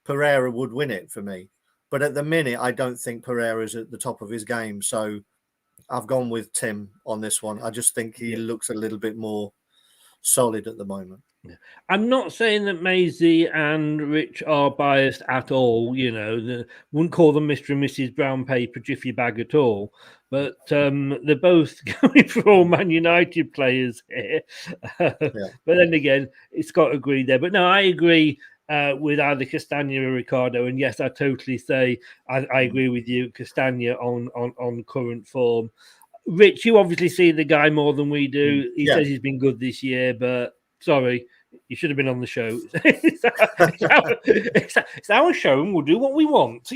Pereira would win it for me. But at the minute, I don't think Pereira's at the top of his game. So I've gone with Tim on this one. I just think he looks a little bit more solid at the moment. I'm not saying that Maisie and Rich are biased at all. Wouldn't call them Mr. and Mrs. Brown Paper Jiffy Bag at all. But they're both going for all Man United players here. But then again, it's got to agree there. But no, I agree with either Castagna or Ricardo. And yes, I totally say I agree with you, Castagna on current form. Rich, you obviously see the guy more than we do. He says he's been good this year, but sorry, you should have been on the show. It's our show and we'll do what we want,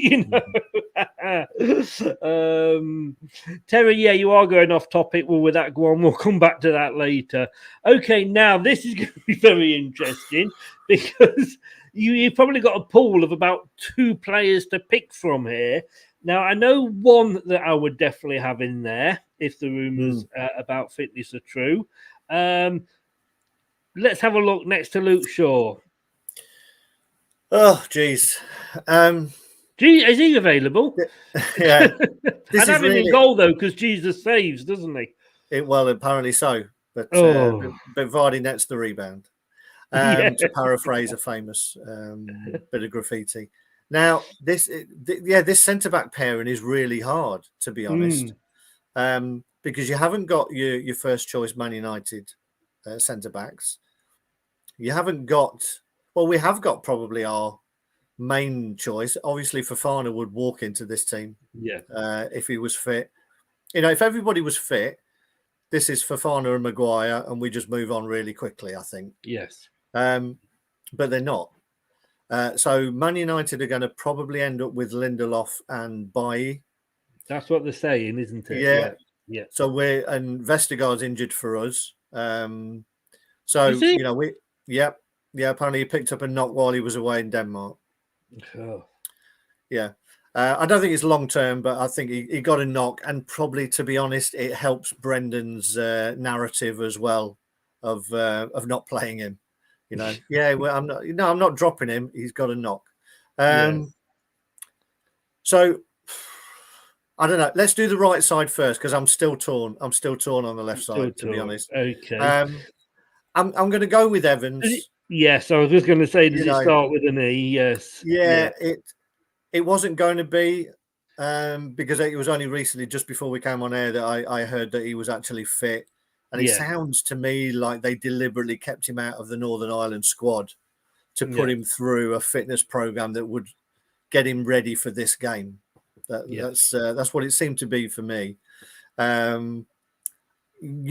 Terry, you are going off topic. Well, with that, go on. We'll come back to that later. Okay, now this is going to be very interesting because you've probably got a pool of about 2 players to pick from here. Now, I know one that I would definitely have in there if the rumours about fitness are true. Let's have a look next to Luke Shaw. Oh, geez. Is he available? Yeah. I'd have him in goal, though, because Jesus saves, doesn't he? Well, apparently so. But Vardy nets the rebound. To paraphrase a famous bit of graffiti. Now, this centre-back pairing is really hard, to be honest, because you haven't got your first-choice Man United centre-backs. You haven't got... Well, we have got probably our main choice. Obviously, Fofana would walk into this team if he was fit. If everybody was fit, this is Fofana and Maguire, and we just move on really quickly, I think. Yes. But they're not. So Man United are going to probably end up with Lindelof and Bailly. That's what they're saying, isn't it? Yeah. So Vestergaard's injured for us. Apparently he picked up a knock while he was away in Denmark. Oh. Yeah. I don't think it's long term, but I think he got a knock, and probably, to be honest, it helps Brendan's narrative as well of not playing him. I'm not dropping him. He's got a knock. So I don't know. Let's do the right side first because I'm still torn. I'm still torn on the left side, to be honest. Okay. I'm going to go with Evans. Yes, I was just going to say, does it start with an E? Yes. Yeah. It wasn't going to be because it was only recently, just before we came on air, that I heard that he was actually fit. And it sounds to me like they deliberately kept him out of the Northern Ireland squad to put him through a fitness program that would get him ready for this game. That's what it seemed to be for me. You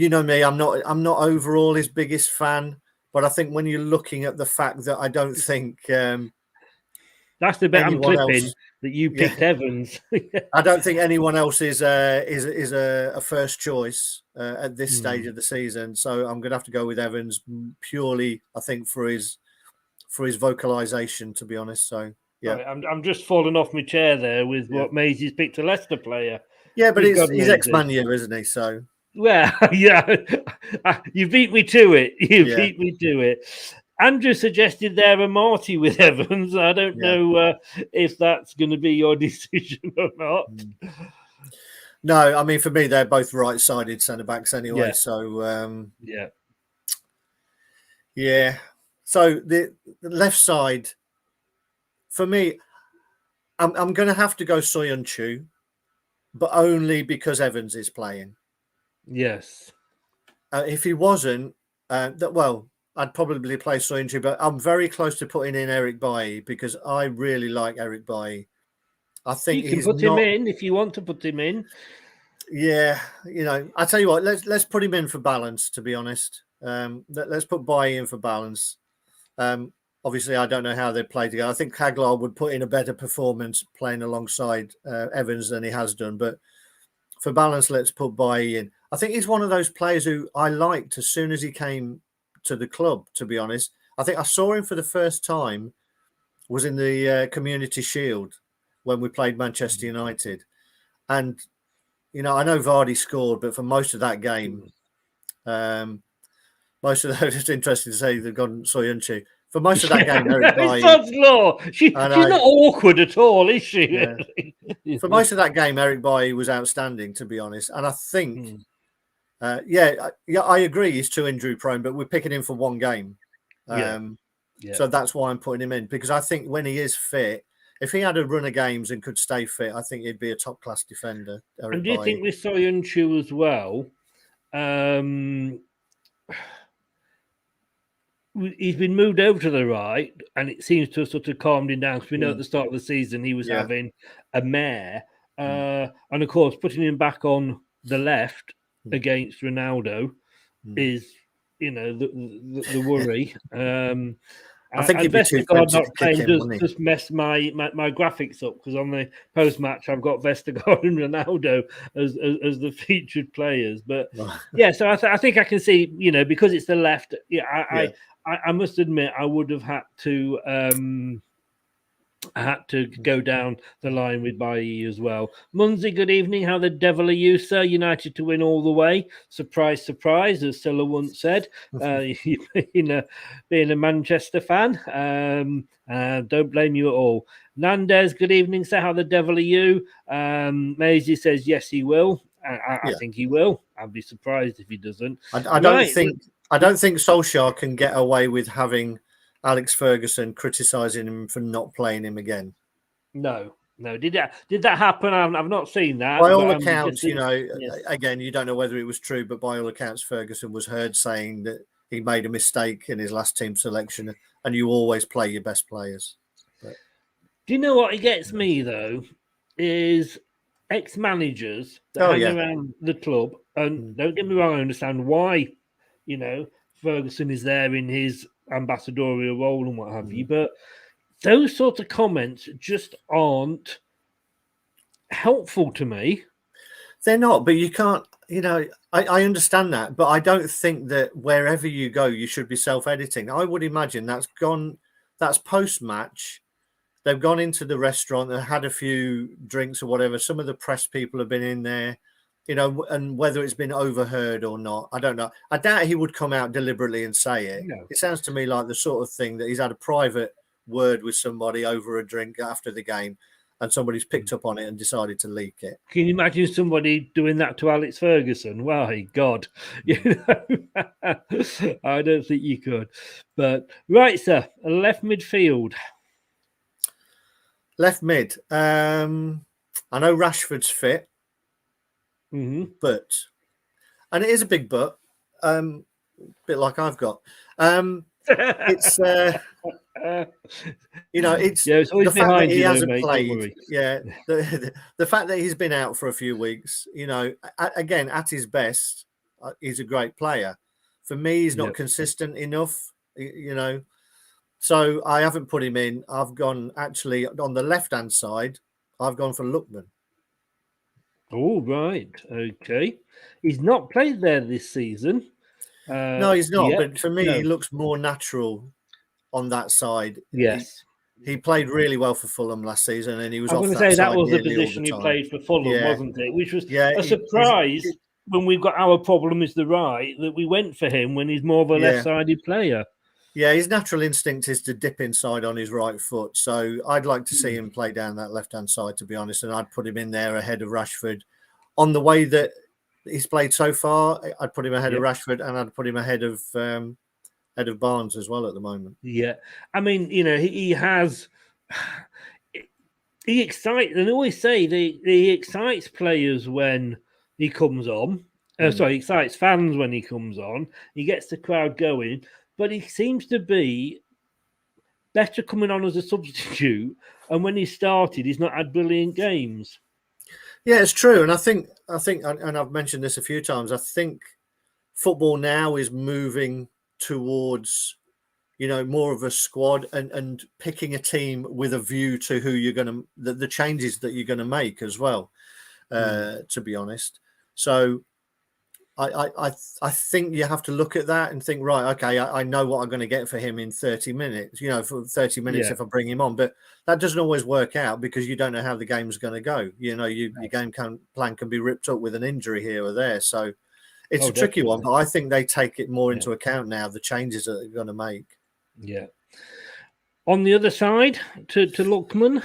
know me, I'm not overall his biggest fan, but I think when you're looking at the fact that I don't think that's the bit I'm anyone clipping else, that you picked Evans. I don't think anyone else is a first choice at this stage of the season. So I'm going to have to go with Evans purely, I think, for his vocalization, to be honest. So yeah, Right, I'm just falling off my chair there with what Maisie's picked a Leicester player. Yeah, but Good God, he's Maisie. ex-Man U, isn't he? So Well, yeah, you beat me to it. You Yeah. beat me to it. Andrew suggested there a Marty with Evans. I don't know if that's going to be your decision or not. No, I mean, for me, they're both right-sided centre-backs anyway. Yeah. So, yeah. So the left side, for me, I'm going to have to go Soyuncu, but only because Evans is playing. Yes. If he wasn't, I'd probably play Soyuncu, but I'm very close to putting in Eric Bailly because I really like Eric Bailly. I think you can put him in if you want to put him in. Yeah, I tell you what, let's put him in for balance. To be honest, let's put Bailly in for balance. Obviously, I don't know how they play together. I think Haglar would put in a better performance playing alongside Evans than he has done. But for balance, let's put Bailly in. I think he's one of those players who I liked as soon as he came to the club, to be honest. I think I saw him for the first time was in the Community Shield when we played Manchester United. And, I know Vardy scored, but for most of that game, it's interesting to say they've gone Soyuncu. For most of that game, Eric Bailly... She's not awkward at all, is she? Yeah. For most of that game, Eric Bailly was outstanding, to be honest. And I think... I agree. He's too injury prone, but we're picking him for one game. So that's why I'm putting him in, because I think when he is fit, if he had a run of games and could stay fit, I think he'd be a top class defender. And do you think with Soyuncu as well? He's been moved over to the right, and it seems to have sort of calmed him down. Because we know at the start of the season he was having a mare, and of course putting him back on the left against Ronaldo is, the worry. I think he'd be too Vestergaard tempted not to playing kick him, just messed my graphics up, because on the post match I've got Vestergaard and Ronaldo as the featured players. But so I think I can see, because it's the left. I must admit I would have had to. I had to go down the line with Bailly as well. Munsey, good evening. How the devil are you, sir? United to win all the way. Surprise, surprise, as Silla once said. Being a Manchester fan. Don't blame you at all. Nandez, good evening, sir. How the devil are you? Maisie says, yes, he will. I think he will. I'd be surprised if he doesn't. I don't think Solskjaer can get away with having Alex Ferguson criticising him for not playing him again. No. Did that happen? I've not seen that. By all accounts, again, you don't know whether it was true, but by all accounts, Ferguson was heard saying that he made a mistake in his last team selection, and you always play your best players. But... Do you know what gets me though? Is ex-managers that hang around the club, and don't get me wrong, I understand why, Ferguson is there in his ambassadorial role and what have you, but those sorts of comments just aren't helpful to me. They're not, but you can't, I understand that, but I don't think that wherever you go, you should be self-editing. I would imagine that's post-match. They've gone into the restaurant, they had a few drinks or whatever. Some of the press people have been in there, and whether it's been overheard or not, I don't know. I doubt he would come out deliberately and say it. No. It sounds to me like the sort of thing that he's had a private word with somebody over a drink after the game, and somebody's picked up on it and decided to leak it. Can you imagine somebody doing that to Alex Ferguson? Why, God, I don't think you could. But right, sir, left midfield. Left mid. I know Rashford's fit. But, and it is a big but, bit like I've got. it's it's Yeah, it's always the fact that behind he you, though, hasn't mate, don't played. worry. Yeah, the fact that he's been out for a few weeks. Again, at his best, he's a great player. For me, he's not consistent enough. So I haven't put him in. I've gone actually on the left-hand side. I've gone for Lookman. Oh, right. Okay. He's not played there this season. No, he's not. yet. But for me, No. he looks more natural on that side. Yes. He played really well for Fulham last season, and he was I off was that going to say that side was the nearly all position he time. played for Fulham, Yeah. wasn't it? Which was Yeah, a surprise it- when we've got our problem is the right that we went for him when he's more of a Yeah. left-sided player. Yeah, his natural instinct is to dip inside on his right foot. So I'd like to see him play down that left-hand side, to be honest, and I'd put him in there ahead of Rashford. On the way that he's played so far, I'd put him ahead of Rashford, and I'd put him ahead of Barnes as well at the moment. Yeah. I mean, he has... He excites, and I always say he excites players when he comes on. Sorry, he excites fans when he comes on. He gets the crowd going, but he seems to be better coming on as a substitute. And when he started, he's not had brilliant games. Yeah, it's true, and I think, and I've mentioned this a few times. I think football now is moving towards, more of a squad and picking a team with a view to who you're going to the changes that you're going to make as well. To be honest, so I think you have to look at that and think, right, okay, I know what I'm going to get for him in 30 minutes. For 30 minutes if I bring him on, but that doesn't always work out because you don't know how the game's going to go. Your game plan can be ripped up with an injury here or there. So it's a tricky one, but I think they take it more into account now, the changes that they're going to make. Yeah. On the other side, to Lookman.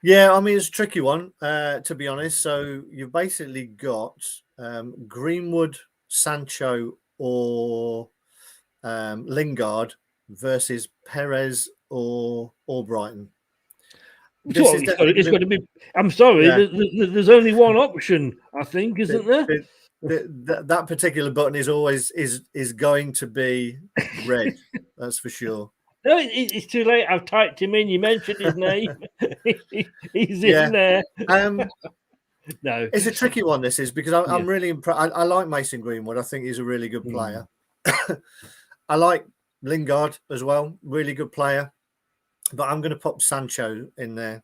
Yeah, I mean, it's a tricky one, to be honest. So you've basically got Greenwood, Sancho, or Lingard versus Perez or Brighton. It's going to be. I'm sorry, there's only one option, I think, isn't there? That particular button is always is going to be red. That's for sure. No, it's too late. I've typed him in. You mentioned his name. He's in there. No, it's a tricky one. This is because I'm really impressed. I like Mason Greenwood. I think he's a really good player. I like Lingard as well. Really good player. But I'm going to pop Sancho in there.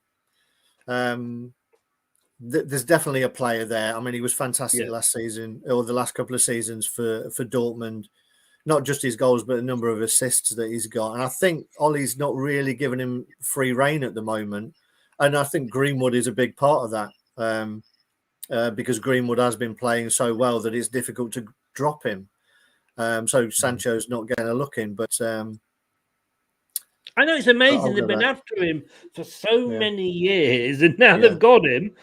There's definitely a player there. I mean, he was fantastic last season or the last couple of seasons for Dortmund. Not just his goals, but a number of assists that he's got. And I think Ollie's not really giving him free rein at the moment. And I think Greenwood is a big part of that because Greenwood has been playing so well that it's difficult to drop him. So Sancho's not getting a look in, but I know it's amazing they've been after him for so many years, and now they've got him.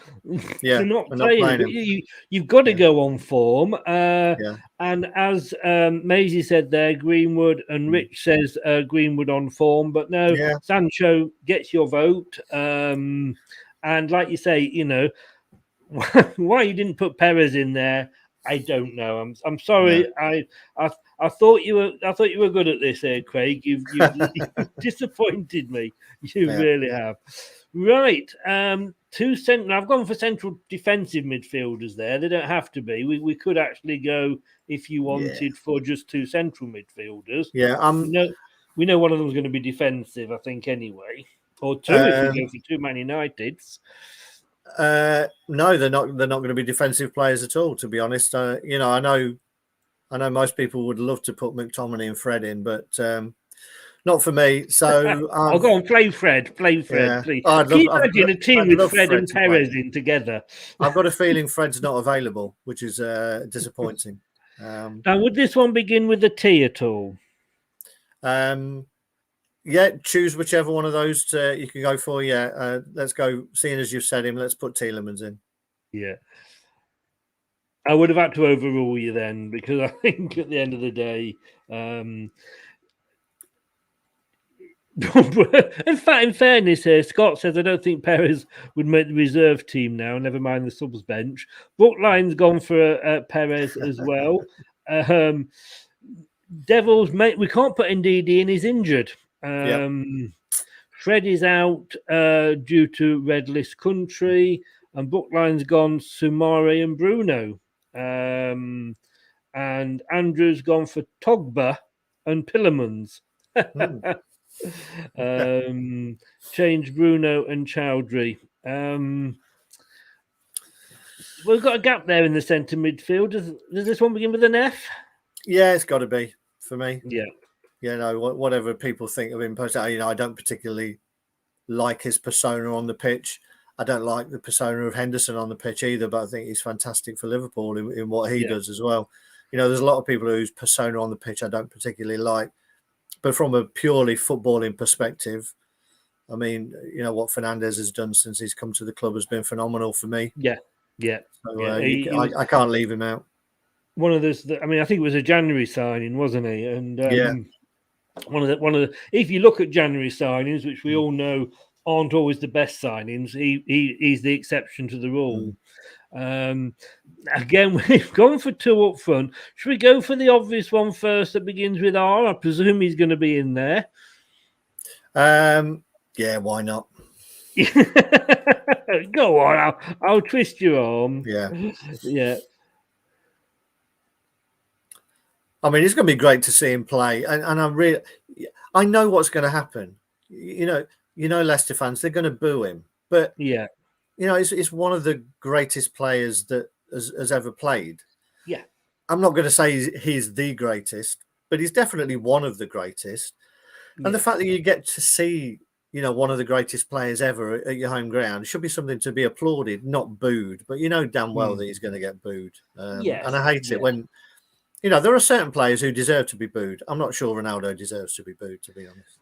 They're not playing him. You've got to go on form. And as Maisie said there, Greenwood, and Rich says Greenwood on form, but no, Sancho gets your vote. And like you say, why you didn't put Perez in there, I don't know. I'm sorry. I thought you were good at this, Craig. You've disappointed me. You really have. Right. Two central. I've gone for central defensive midfielders there. They don't have to be. We could actually go if you wanted for just two central midfielders. Yeah. We know one of them is going to be defensive, I think, anyway. Or two if you go for two Man Uniteds. No, they're not going to be defensive players at all, to be honest. I know most people would love to put McTominay and Fred in, but not for me. So I'll go on, play Fred, please. Keep imagine a team with Fred and Perez in together. I've got a feeling Fred's not available, which is disappointing. Now, would this one begin with a T at all? Yeah, choose whichever one of those you can go for. Yeah, let's go. Seeing as you've said him, let's put Tielemans in. Yeah. I would have had to overrule you then, because I think at the end of the day, in fairness here, Scott says, I don't think Perez would make the reserve team now, never mind the subs bench. Brookline's gone for Perez as well. Devils, mate, we can't put Ndidi in. He's injured. Fred is out due to red list country, and Bookline's gone Sumari and Bruno. And Andrew's gone for Togba and Pillamans. Changed Bruno and Chowdhury. We've got a gap there in the centre midfield. Does this one begin with an F? Yeah, it's got to be for me. Yeah. You know, whatever people think of him, you know, I don't particularly like his persona on the pitch. I don't like the persona of Henderson on the pitch either, but I think he's fantastic for Liverpool in what he does as well. You know, there's a lot of people whose persona on the pitch I don't particularly like. But from a purely footballing perspective, I mean, you know, what Fernandes has done since he's come to the club has been phenomenal for me. Yeah. So, I can't leave him out. One of those, I mean, I think it was a January signing, wasn't he? And one of the. If you look at January signings, which we all know aren't always the best signings, he's the exception to the rule. Again, we've gone for two up front. Should we go for the obvious one first that begins with R? I presume he's going to be in there. Yeah, why not? Go on, I'll twist your arm. Yeah. I mean, it's going to be great to see him play, and I know what's going to happen. You know, Leicester fans, they're going to boo him, but you know, it's one of the greatest players that has ever played. Yeah, I'm not going to say he's the greatest, but he's definitely one of the greatest. And the fact that you get to see, you know, one of the greatest players ever at your home ground should be something to be applauded, not booed. But you know damn well that he's going to get booed. And I hate it when, you know, there are certain players who deserve to be booed. I'm not sure Ronaldo deserves to be booed, to be honest.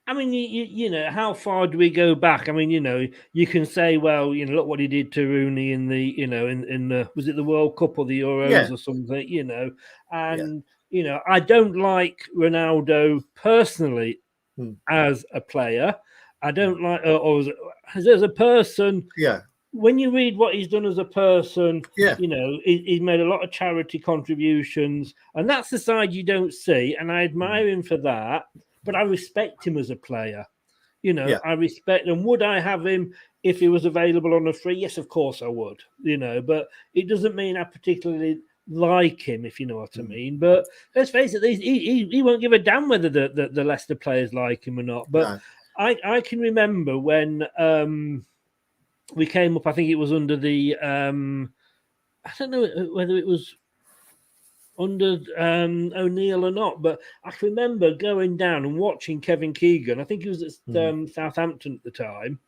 I mean, you know, how far do we go back? I mean, you know, you can say, well, you know, look what he did to Rooney in the, you know, in the, was it the World Cup or the Euros or something, you know, and, you know, I don't like Ronaldo personally as a player. I don't like, or as a person. Yeah. When you read what he's done as a person, you know, he's made a lot of charity contributions, and that's the side you don't see. And I admire him for that, but I respect him as a player. You know, I respect him. Would I have him if he was available on a free? Yes, of course I would, you know, but it doesn't mean I particularly like him, if you know what I mean. But let's face it, he won't give a damn whether the Leicester players like him or not. But I can remember when we came up, I think it was under the I don't know whether it was under O'Neill or not, but I can remember going down and watching Kevin Keegan. I think he was at Southampton at the time,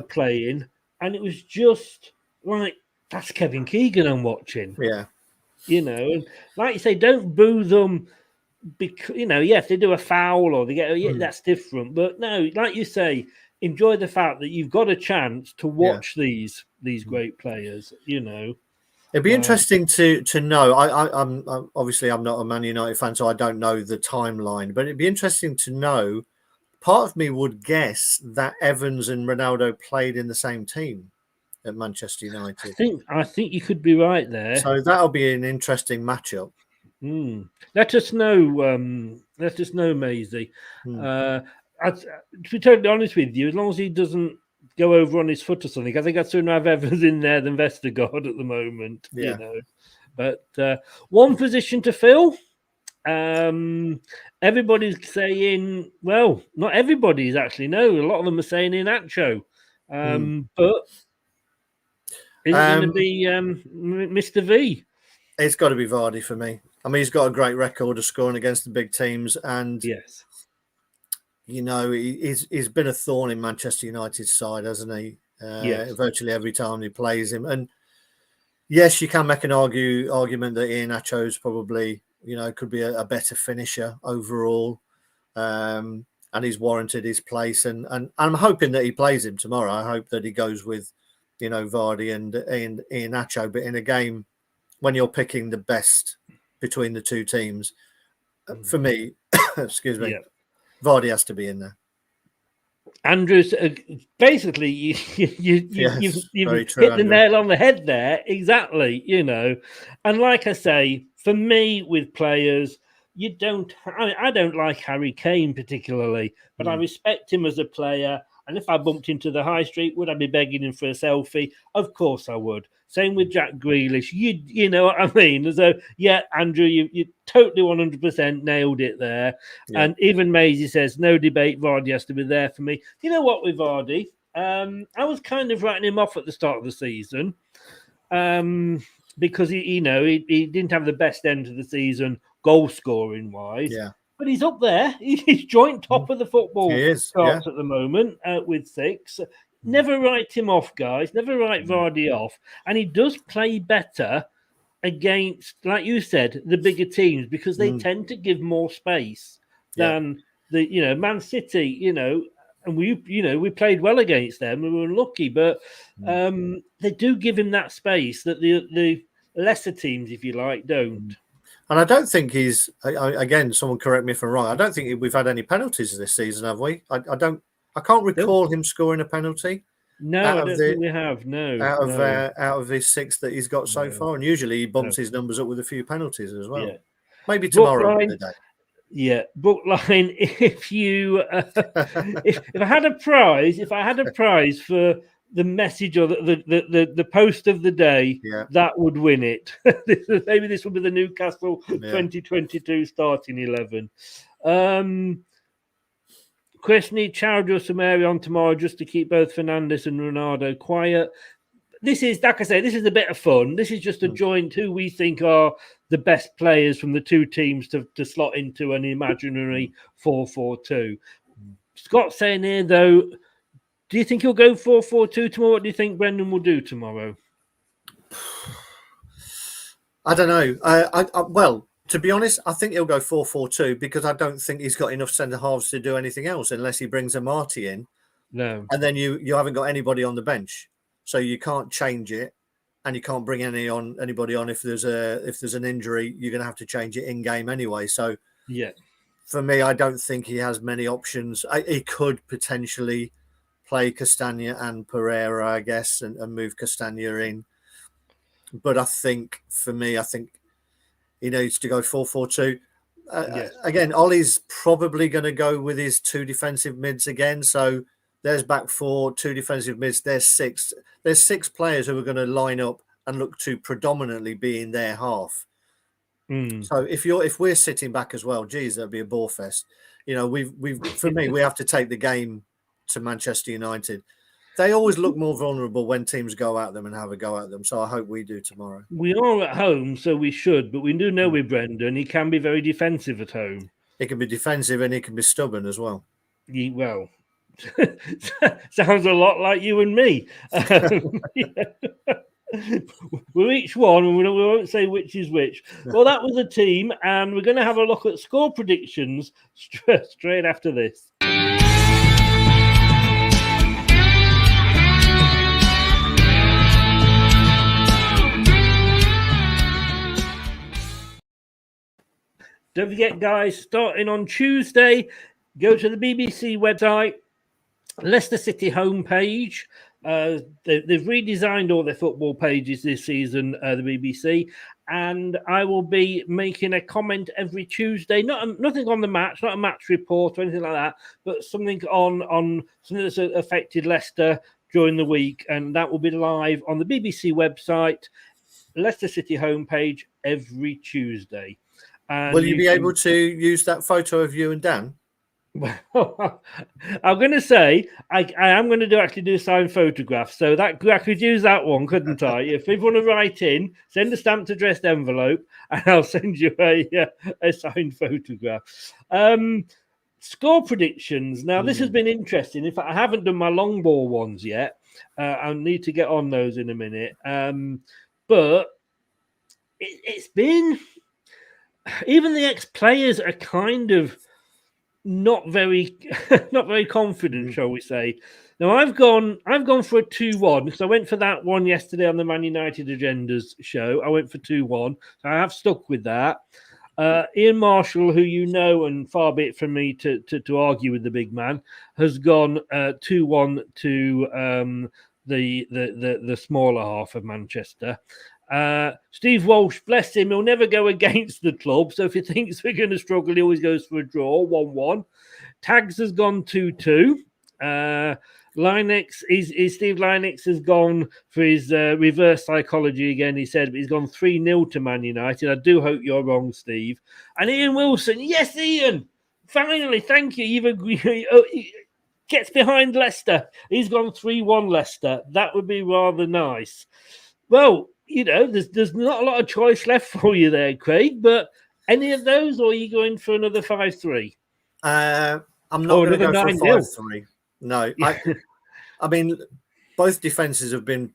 playing, and it was just like, that's Kevin Keegan I'm watching. Yeah. You know, and like you say, don't boo them because, you know, if they do a foul or they get, that's different. But no, like you say, enjoy the fact that you've got a chance to watch these great players, you know. It'd be interesting to know. I'm obviously I'm not a Man United fan, so I don't know the timeline. But it'd be interesting to know. Part of me would guess that Evans and Ronaldo played in the same team at Manchester United. I think you could be right there. So that'll be an interesting matchup. Let us know. Let us know, Maisie. To be totally honest with you, as long as he doesn't go over on his foot or something, I think I'd sooner have Evans in there than Vestergaard at the moment. Yeah. You know, but one position to fill. Everybody's saying, well, not everybody's actually. No, a lot of them are saying Iheanacho. But is it going to be Mr. V? It's got to be Vardy for me. I mean, he's got a great record of scoring against the big teams, and you know, he's been a thorn in Manchester United's side, hasn't he? Virtually every time he plays him. And yes, you can make an argument that Iheanacho's probably, you know, could be a better finisher overall, and he's warranted his place. And I'm hoping that he plays him tomorrow. I hope that he goes with, you know, Vardy and Iheanacho. But in a game when you're picking the best between the two teams, for me, excuse me, Vardy has to be in there. Andrews, basically, you've hit the nail on the head there. Exactly, you know. And like I say, for me, with players, you don't. I don't like Harry Kane particularly, but I respect him as a player. And if I bumped into the high street, would I be begging him for a selfie? Of course I would. Same with Jack Grealish. You know what I mean? So yeah, Andrew, you totally 100% nailed it there. Yeah. And even Maisie says no debate. Vardy has to be there for me. You know what with Vardy? I was kind of writing him off at the start of the season because he didn't have the best end of the season goal scoring wise. Yeah. But he's up there. He's joint top of the football charts at the moment with 6. Never write him off, guys. Never write Vardy off. And he does play better against, like you said, the bigger teams because they tend to give more space than the Man City. And we played well against them. We were lucky, but they do give him that space that the lesser teams, if you like, don't. And I don't think he's, again, someone correct me if I'm wrong, I don't think we've had any penalties this season, have we? I can't recall him scoring a penalty. No, I don't think we have. No. Out of his 6 that he's got so far. And usually he bumps his numbers up with a few penalties as well. Yeah. Maybe tomorrow. Yeah, Bookline. If you, if I had a prize for the message or the post of the day, that would win it. Maybe this will be the Newcastle 2022 starting 11. Chris needs Chowdhury or Samaria on tomorrow just to keep both Fernandes and Ronaldo quiet. This is, like I say, this is a bit of fun. This is just a joint who we think are the best players from the two teams to slot into an imaginary 4-4-2. Scott's saying here, though, do you think he'll go 4-4-2 tomorrow? What do you think Brendan will do tomorrow? I don't know. Well, to be honest, I think he'll go 4-4-2 because I don't think he's got enough centre halves to do anything else unless he brings a Marty in. No. And then you haven't got anybody on the bench. So you can't change it and you can't bring anybody on if there's an injury, you're going to have to change it in game anyway. So for me, I don't think he has many options. He could potentially play Castagna and Pereira, I guess, and move Castagna in. But I think he needs to go 4-4-2. Again, Ollie's probably going to go with his 2 defensive mids again. So there's back 4, 2 defensive mids. There's 6. There's 6 players who are going to line up and look to predominantly be in their half. So if we're sitting back as well, geez, that'd be a bore fest. For me, we have to take the game to Manchester United. They always look more vulnerable when teams go at them and have a go at them. So I hope we do tomorrow. We are at home, so we should. But we do know with Brendan, he can be very defensive at home. He can be defensive and he can be stubborn as well. Well, sounds a lot like you and me. We're each one, and we won't say which is which. Well, that was a team, and we're going to have a look at score predictions straight after this. Don't forget, guys, starting on Tuesday, go to the BBC website, Leicester City homepage. They've redesigned all their football pages this season, the BBC, and I will be making a comment every Tuesday. Nothing on the match, not a match report or anything like that, but something on something that's affected Leicester during the week, and that will be live on the BBC website, Leicester City homepage every Tuesday. And will you be able to use that photo of you and Dan? Well, I'm going to say I am going to actually do a signed photograph. So that I could use that one, couldn't I? If people want to write in, send a stamped addressed envelope, and I'll send you a signed photograph. Score predictions. Now, this has been interesting. In fact, I haven't done my long ball ones yet. I'll need to get on those in a minute. But it's been... Even the ex-players are kind of not very confident, shall we say. Now, I've gone for a 2-1, because I went for that one yesterday on the Man United Agendas show. I went for 2-1, so I have stuck with that. Ian Marshall, who you know, and far be it from me to argue with the big man, has gone 2-1 to the smaller half of Manchester. Steve Walsh, bless him, he'll never go against the club. So if he thinks we're going to struggle, he always goes for a draw, 1-1. Tags has gone 2-2. Steve Linux has gone for his reverse psychology again. He said he's gone 3-0 to Man United. I do hope you're wrong, Steve. And Ian Wilson, yes, Ian, finally, thank you. You've agreed. Gets behind Leicester. He's gone 3-1 Leicester. That would be rather nice. Well, there's not a lot of choice left for you there, Craig, but any of those, or are you going for another 5-3? I'm not going to go for a 5-3. No. I mean, both defences have been,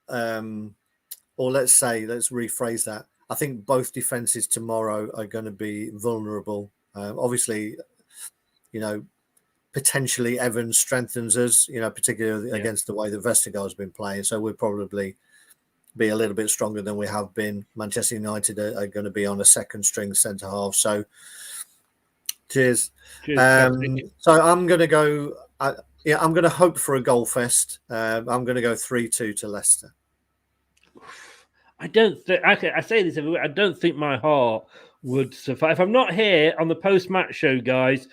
or let's rephrase that. I think both defences tomorrow are going to be vulnerable. Obviously, potentially Evans strengthens us, particularly against the way the Vestergaard's been playing. So we'll probably be a little bit stronger than we have been. Manchester United are going to be on a second string centre half. So cheers. So I'm going to go, I'm going to hope for a goal fest. I'm going to go 3-2 to Leicester. I say this every week. I don't think my heart would survive. If I'm not here on the post-match show, guys,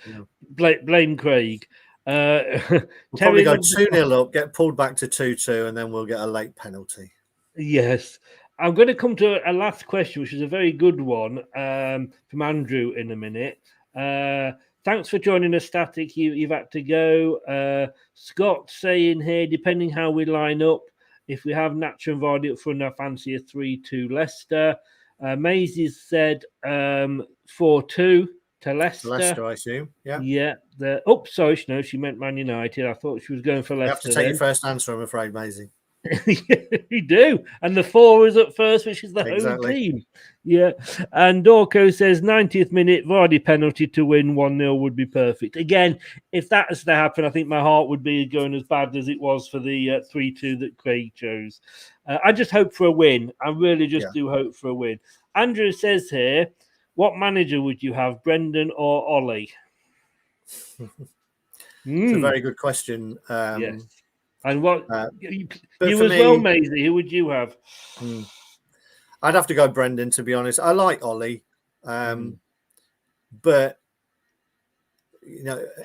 blame Craig. We'll probably go 2-0 up, get pulled back to 2-2, and then we'll get a late penalty. Yes. I'm going to come to a last question, which is a very good one from Andrew in a minute. Thanks for joining us, Static. You've had to go. Scott saying here, depending how we line up, if we have Nacho and Vardy up front, I fancy a 3-2 Leicester. Maisie said 4-2 to Leicester. Leicester, I assume. Yeah. Sorry, no, she meant Man United. I thought she was going for Leicester. You have to take your first answer, I'm afraid, Maisie. You do. And the 4 is up first, which is the home team. Yeah. And Dorco says 90th minute Vardy penalty to win 1-0 would be perfect. Again, if that is to happen, I think my heart would be going as bad as it was for the 3-2 that Craig chose. I just hope for a win. I really just do hope for a win. Andrew says here, what manager would you have, Brendan or Ollie? It's a very good question. Yes. And what you as me, well, Maisie? Who would you have? I'd have to go Brendan, to be honest. I like Ollie, but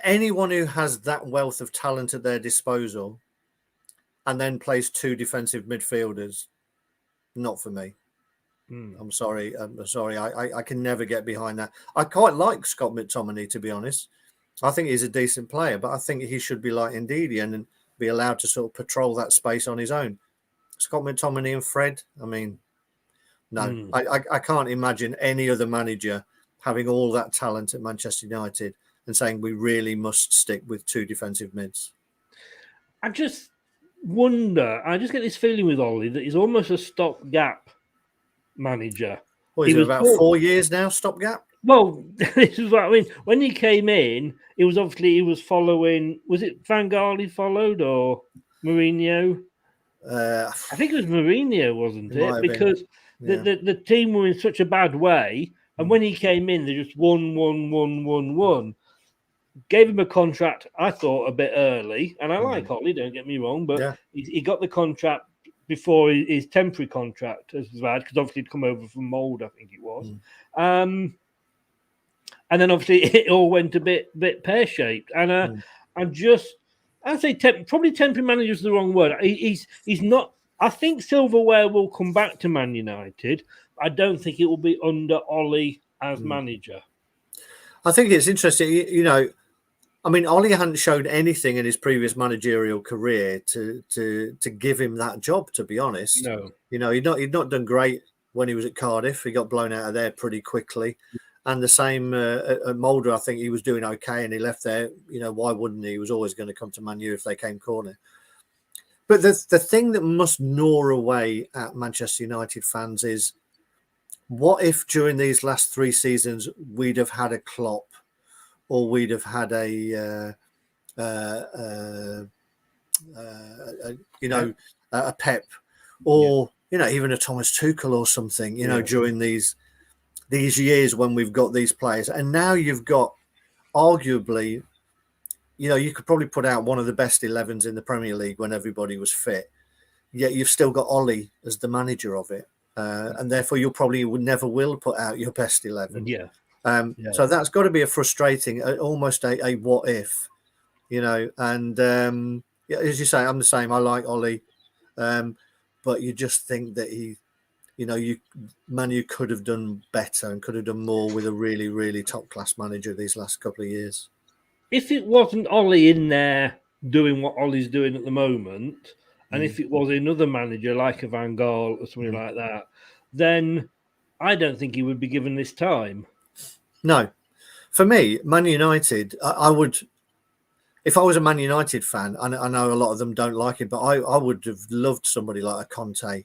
anyone who has that wealth of talent at their disposal and then plays 2 defensive midfielders, not for me. I'm sorry. I can never get behind that. I quite like Scott McTominay, to be honest. I think he's a decent player, but I think he should be like Ndidi and be allowed to sort of patrol that space on his own. Scott McTominay and Fred, I mean, no. I can't imagine any other manager having all that talent at Manchester United and saying we really must stick with 2 defensive mids. I just wonder, I just get this feeling with Ollie that he's almost a stopgap manager. Well, he's about 4 years now, stopgap? Well, this is what I mean. When he came in, it was obviously he was following. Was it Van Gaal he followed or Mourinho? I think it was Mourinho, wasn't it? Because the team were in such a bad way, and when he came in, they just won. Gave him a contract, I thought, a bit early, and I like Ollie. Don't get me wrong, but he got the contract before his temporary contract as well, because obviously he'd come over from Mould, I think it was. And then obviously it all went a bit pear-shaped. And I'd say probably temporary manager is the wrong word. He's not. I think Silverware will come back to Man United. I don't think it will be under Ollie as manager. I think it's interesting. I mean, Ollie hadn't shown anything in his previous managerial career to give him that job, to be honest. No. He'd not done great when he was at Cardiff. He got blown out of there pretty quickly. And the same at Mulder, I think he was doing okay and he left there. Why wouldn't he? He was always going to come to Man U if they came corner. But the thing that must gnaw away at Manchester United fans is, what if during these last 3 seasons we'd have had a Klopp or we'd have had a Pep or, even a Thomas Tuchel or something, during these years when we've got these players. And now you've got arguably, you could probably put out one of the best 11s in the Premier League when everybody was fit. Yet you've still got Ollie as the manager of it. and therefore you probably never will put out your best 11. Yeah. So that's got to be a frustrating, almost a what if, and as you say, I'm the same. I like Ollie, but you just think that Man U could have done better and could have done more with a really, really top class manager these last couple of years. If it wasn't Ollie in there doing what Ollie's doing at the moment, and if it was another manager like a Van Gaal or something like that, then I don't think he would be given this time. No. For me, Man United, I would, if I was a Man United fan, and I know a lot of them don't like it, but I would have loved somebody like a Conte,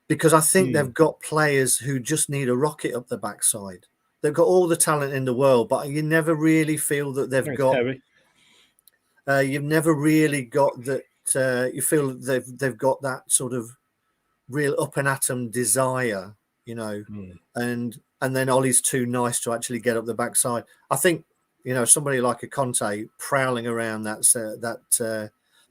because I think they've got players who just need a rocket up the backside. They've got all the talent in the world, but you never really feel that they've you've never really got that. You feel they've got that sort of real up and atom desire, and then Ollie's too nice to actually get up the backside. I think somebody like a Conte prowling around that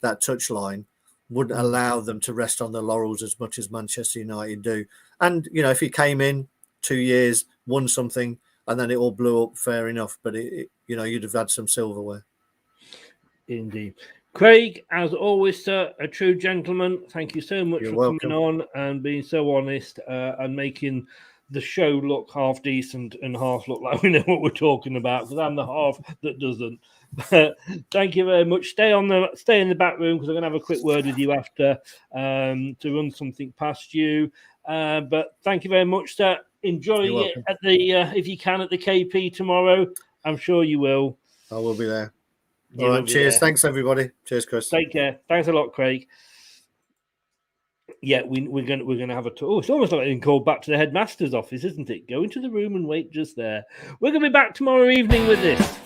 touchline wouldn't allow them to rest on their laurels as much as Manchester United do. And if he came in 2 years, won something, and then it all blew up, fair enough. But you'd have had some silverware. Indeed. Craig, as always, sir, a true gentleman. Thank you so much for coming on and being so honest and making the show look half decent and half look like we know what we're talking about, because I'm the half that doesn't. Thank you very much. Stay in the back room, because I'm going to have a quick word with you after to run something past you. But thank you very much, sir. Enjoy it at the if you can at the KP tomorrow. I'm sure you will. I will be there. All right, cheers. Thanks, everybody. Cheers, Chris. Take care. Thanks a lot, Craig. Yeah, we're gonna have a tour. Oh, it's almost like being called back to the headmaster's office, isn't it? Go into the room and wait just there. We're gonna be back tomorrow evening with this.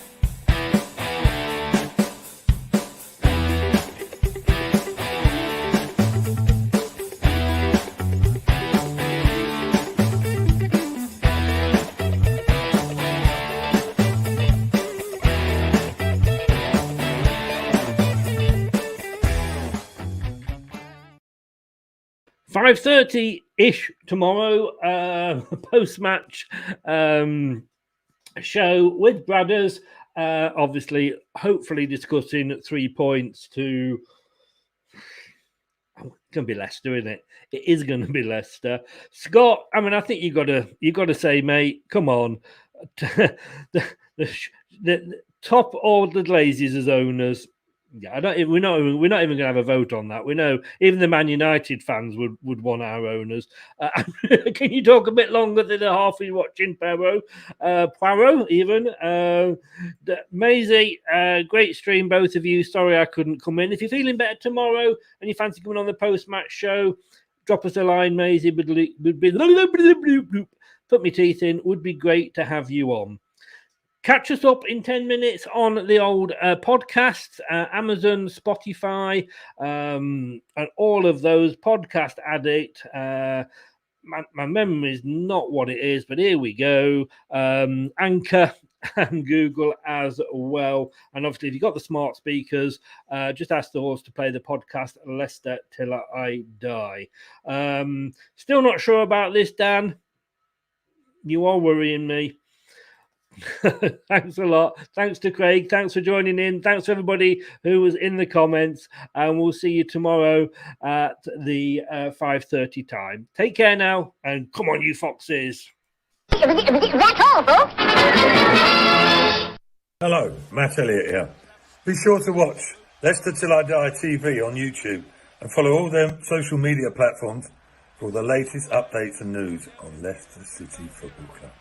5:30-ish tomorrow, post-match show with Bradders. Obviously, hopefully discussing 3 points to... It's going to be Leicester, isn't it? It is going to be Leicester. Scott, I mean, I think you got to say, mate, come on. the top ordered Glazers as owners. Yeah, we're not even going to have a vote on that. We know even the Man United fans would want our owners. Can you talk a bit longer than a half you're watching, Poirot even? Maisie, great stream, both of you. Sorry I couldn't come in. If you're feeling better tomorrow and you fancy coming on the post-match show, drop us a line, Maisie. Put my teeth in. Would be great to have you on. Catch us up in 10 minutes on the old podcasts, Amazon, Spotify, and all of those. Podcast Addict. My memory is not what it is, but here we go. Anchor and Google as well. And obviously, if you've got the smart speakers, just ask the horse to play the podcast Leicester Till I Die. Still not sure about this, Dan. You are worrying me. Thanks a lot. Thanks to Craig. Thanks for joining in. Thanks to everybody who was in the comments. And we'll see you tomorrow at the 5:30 time. Take care now. And come on, you foxes. That's all, folks. Hello, Matt Elliott here. Be sure to watch Leicester Till I Die TV on YouTube and follow all their social media platforms for all the latest updates and news on Leicester City Football Club.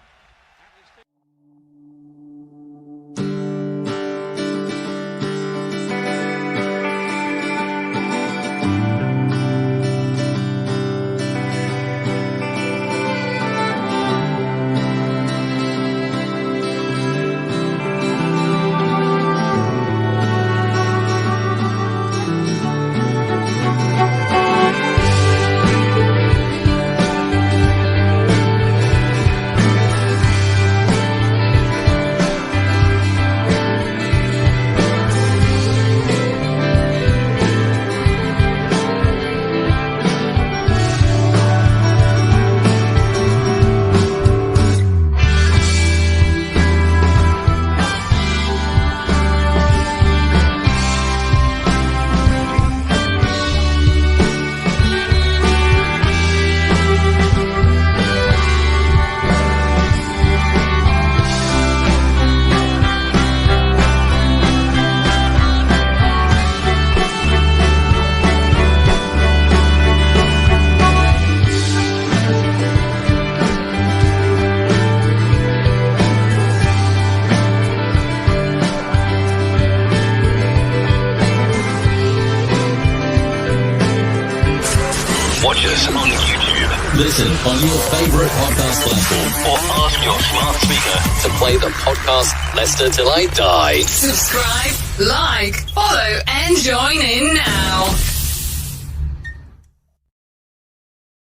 Watch us on YouTube. Listen on your favourite podcast platform. Or ask your smart speaker to play the podcast Leicester Till I Die. Subscribe, like, follow, and join in now.